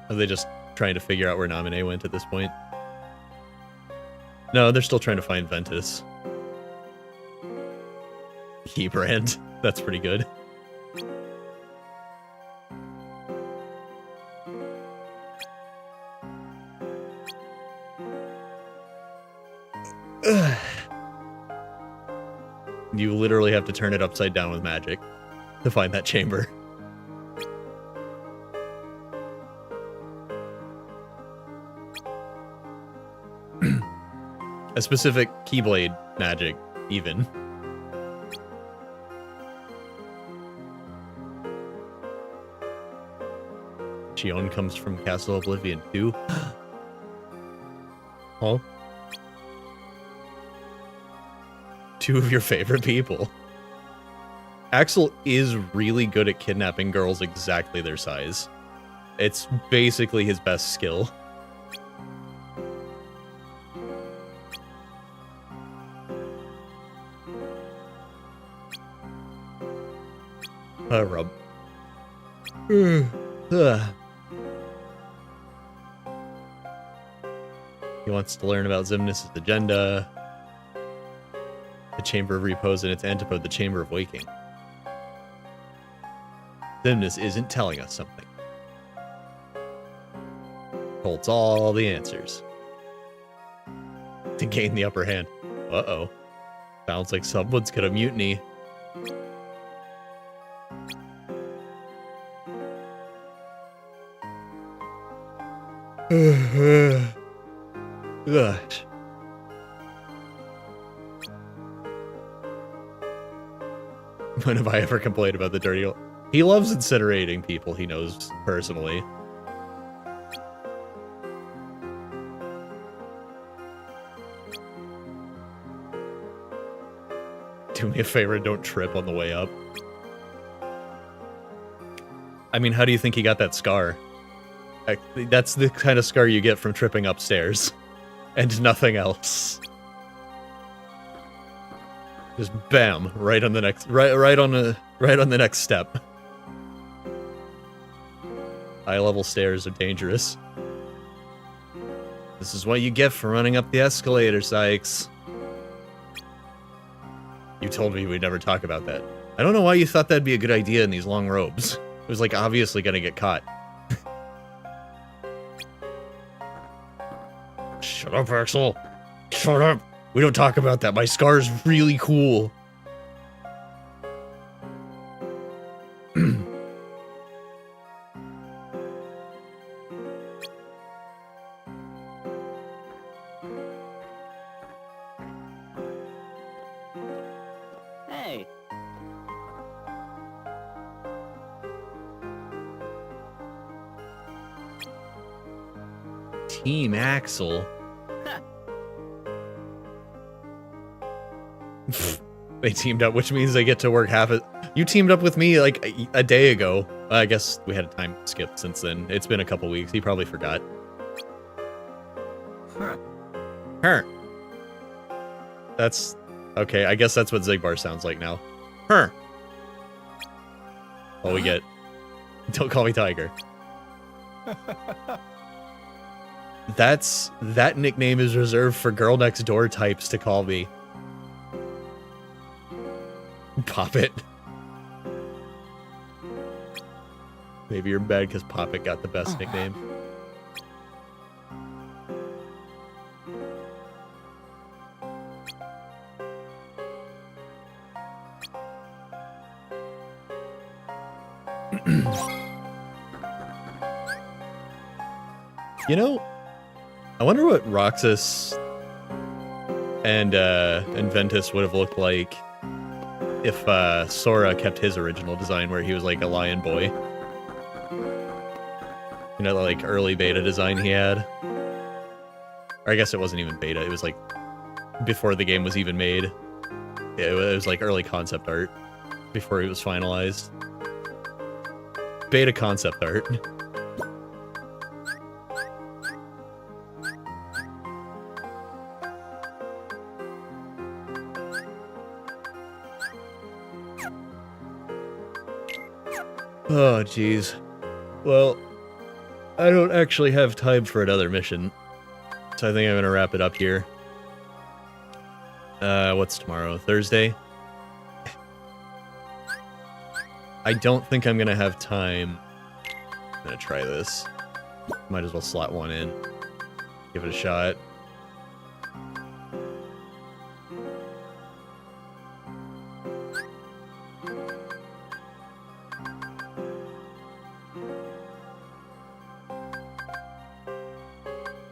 Are they just trying to figure out where Naminé went at this point? No, they're still trying to find Ventus. Keybrand. That's pretty good. You literally have to turn it upside down with magic to find that chamber. A specific Keyblade magic, even. Xion comes from Castle Oblivion too. Huh? Two of your favorite people. Axel is really good at kidnapping girls exactly their size. It's basically his best skill. Rub. He wants to learn about Xemnas' agenda. The Chamber of Repose and its antipode, the Chamber of Waking. Xemnas isn't telling us something. Holds all the answers. To gain the upper hand. Uh-oh. Sounds like someone's gonna mutiny. Gosh. When have I ever complained about the dirty old... He loves incinerating people he knows personally. Do me a favor and don't trip on the way up. I mean, how do you think he got that scar? That's the kind of scar you get from tripping upstairs. And nothing else. Just bam, right on the next right on the next step. High level stairs are dangerous. This is what you get for running up the escalator, Sykes. You told me we'd never talk about that. I don't know why you thought that'd be a good idea in these long robes. It was like obviously gonna get caught. Shut up, Axel. Shut up. We don't talk about that. My scar's really cool. Team Axel. They teamed up, which means they get to work half it. You teamed up with me like a day ago. I guess we had a time skip since then. It's been a couple weeks. He probably forgot. Her. That's okay. I guess that's what Zigbar sounds like now. Her. All we get. Don't call me Tiger. That nickname is reserved for girl next door types to call me. Pop It. Maybe you're bad because Pop It got the best nickname. You know, I wonder what Roxas and Ventus would have looked like if Sora kept his original design where he was like a lion boy. You know, like early beta design he had. Or I guess it wasn't even beta, it was like before the game was even made. Yeah, it was like early concept art before it was finalized. Beta concept art. Oh, jeez. Well, I don't actually have time for another mission, so I think I'm gonna wrap it up here. What's tomorrow? Thursday? I don't think I'm gonna have time. I'm gonna try this. Might as well slot one in. Give it a shot.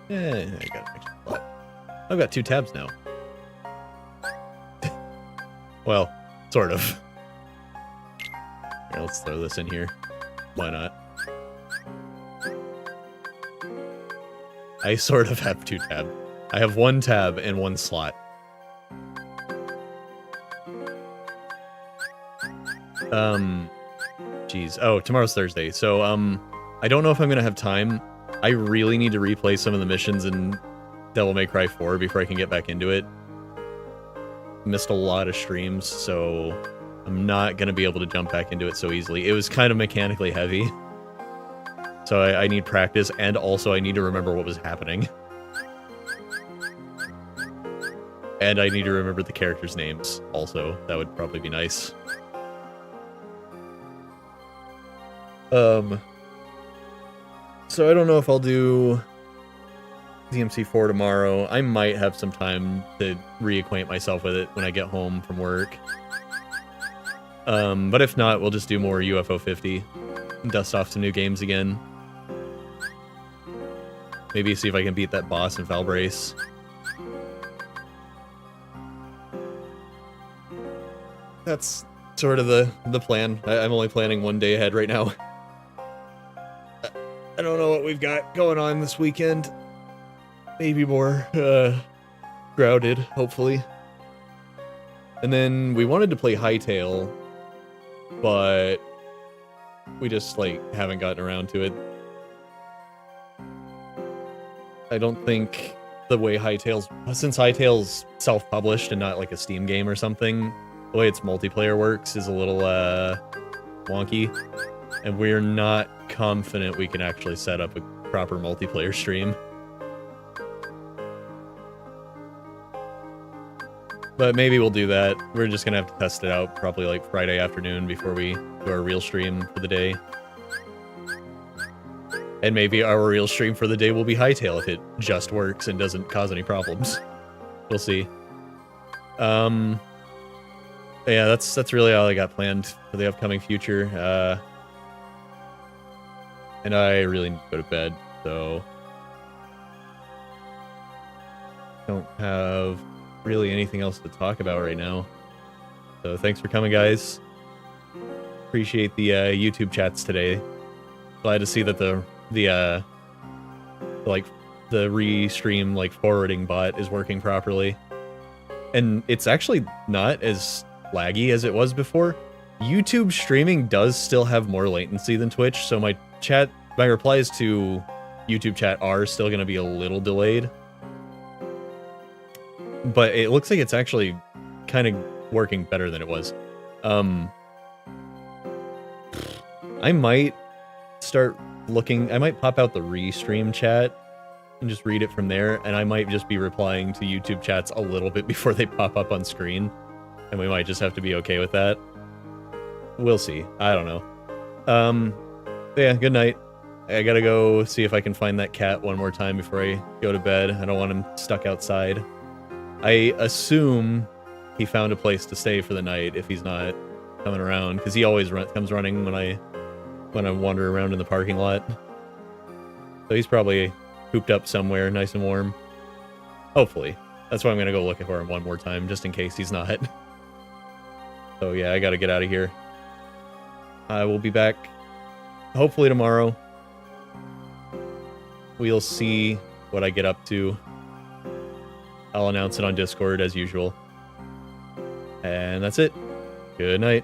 Yeah, I got an extra slot. I've got 2 tabs now. Well, sort of. Here, let's throw this in here. Why not? I sort of have 2 tabs. I have 1 tab and 1 slot. Jeez. Oh, tomorrow's Thursday. So, I don't know if I'm gonna have time. I really need to replay some of the missions in Devil May Cry 4 before I can get back into it. Missed a lot of streams, so I'm not going to be able to jump back into it so easily. It was kind of mechanically heavy. So I need practice, and also I need to remember what was happening. And I need to remember the characters' names, also. That would probably be nice. So I don't know if I'll do DMC4 tomorrow. I might have some time to reacquaint myself with it when I get home from work. But if not, we'll just do more UFO 50. Dust off some new games again. Maybe see if I can beat that boss in Valbrace. That's sort of the plan. I'm only planning 1 day ahead right now. I don't know what we've got going on this weekend. Maybe more grounded, hopefully. And then we wanted to play Hytale, but we just like haven't gotten around to it. I don't think the way since Hytale's self-published and not like a Steam game or something, the way its multiplayer works is a little wonky, and we're not confident we can actually set up a proper multiplayer stream. But maybe we'll do that. We're just gonna have to test it out probably like Friday afternoon before we do our real stream for the day. And maybe our real stream for the day will be Hytale if it just works and doesn't cause any problems. We'll see. Yeah, that's really all I got planned for the upcoming future. And I really need to go to bed, so don't have really anything else to talk about right now. So thanks for coming, guys. Appreciate the YouTube chats today. Glad to see that the like the restream like forwarding bot is working properly. And it's actually not as laggy as it was before. YouTube streaming does still have more latency than Twitch, so my replies to YouTube chat are still going to be a little delayed. But it looks like it's actually kind of working better than it was. I might start looking, I might pop out the restream chat and just read it from there, and I might just be replying to YouTube chats a little bit before they pop up on screen, and we might just have to be okay with that. We'll see. I don't know. Yeah, good night. I gotta go see if I can find that cat one more time before I go to bed. I don't want him stuck outside. I assume he found a place to stay for the night if he's not coming around, because he always comes running when I wander around in the parking lot. So he's probably cooped up somewhere, nice and warm. Hopefully. That's why I'm gonna go looking for him one more time, just in case he's not. So yeah, I gotta get out of here. I will be back hopefully tomorrow. We'll see what I get up to. I'll announce it on Discord as usual. And that's it. Good night.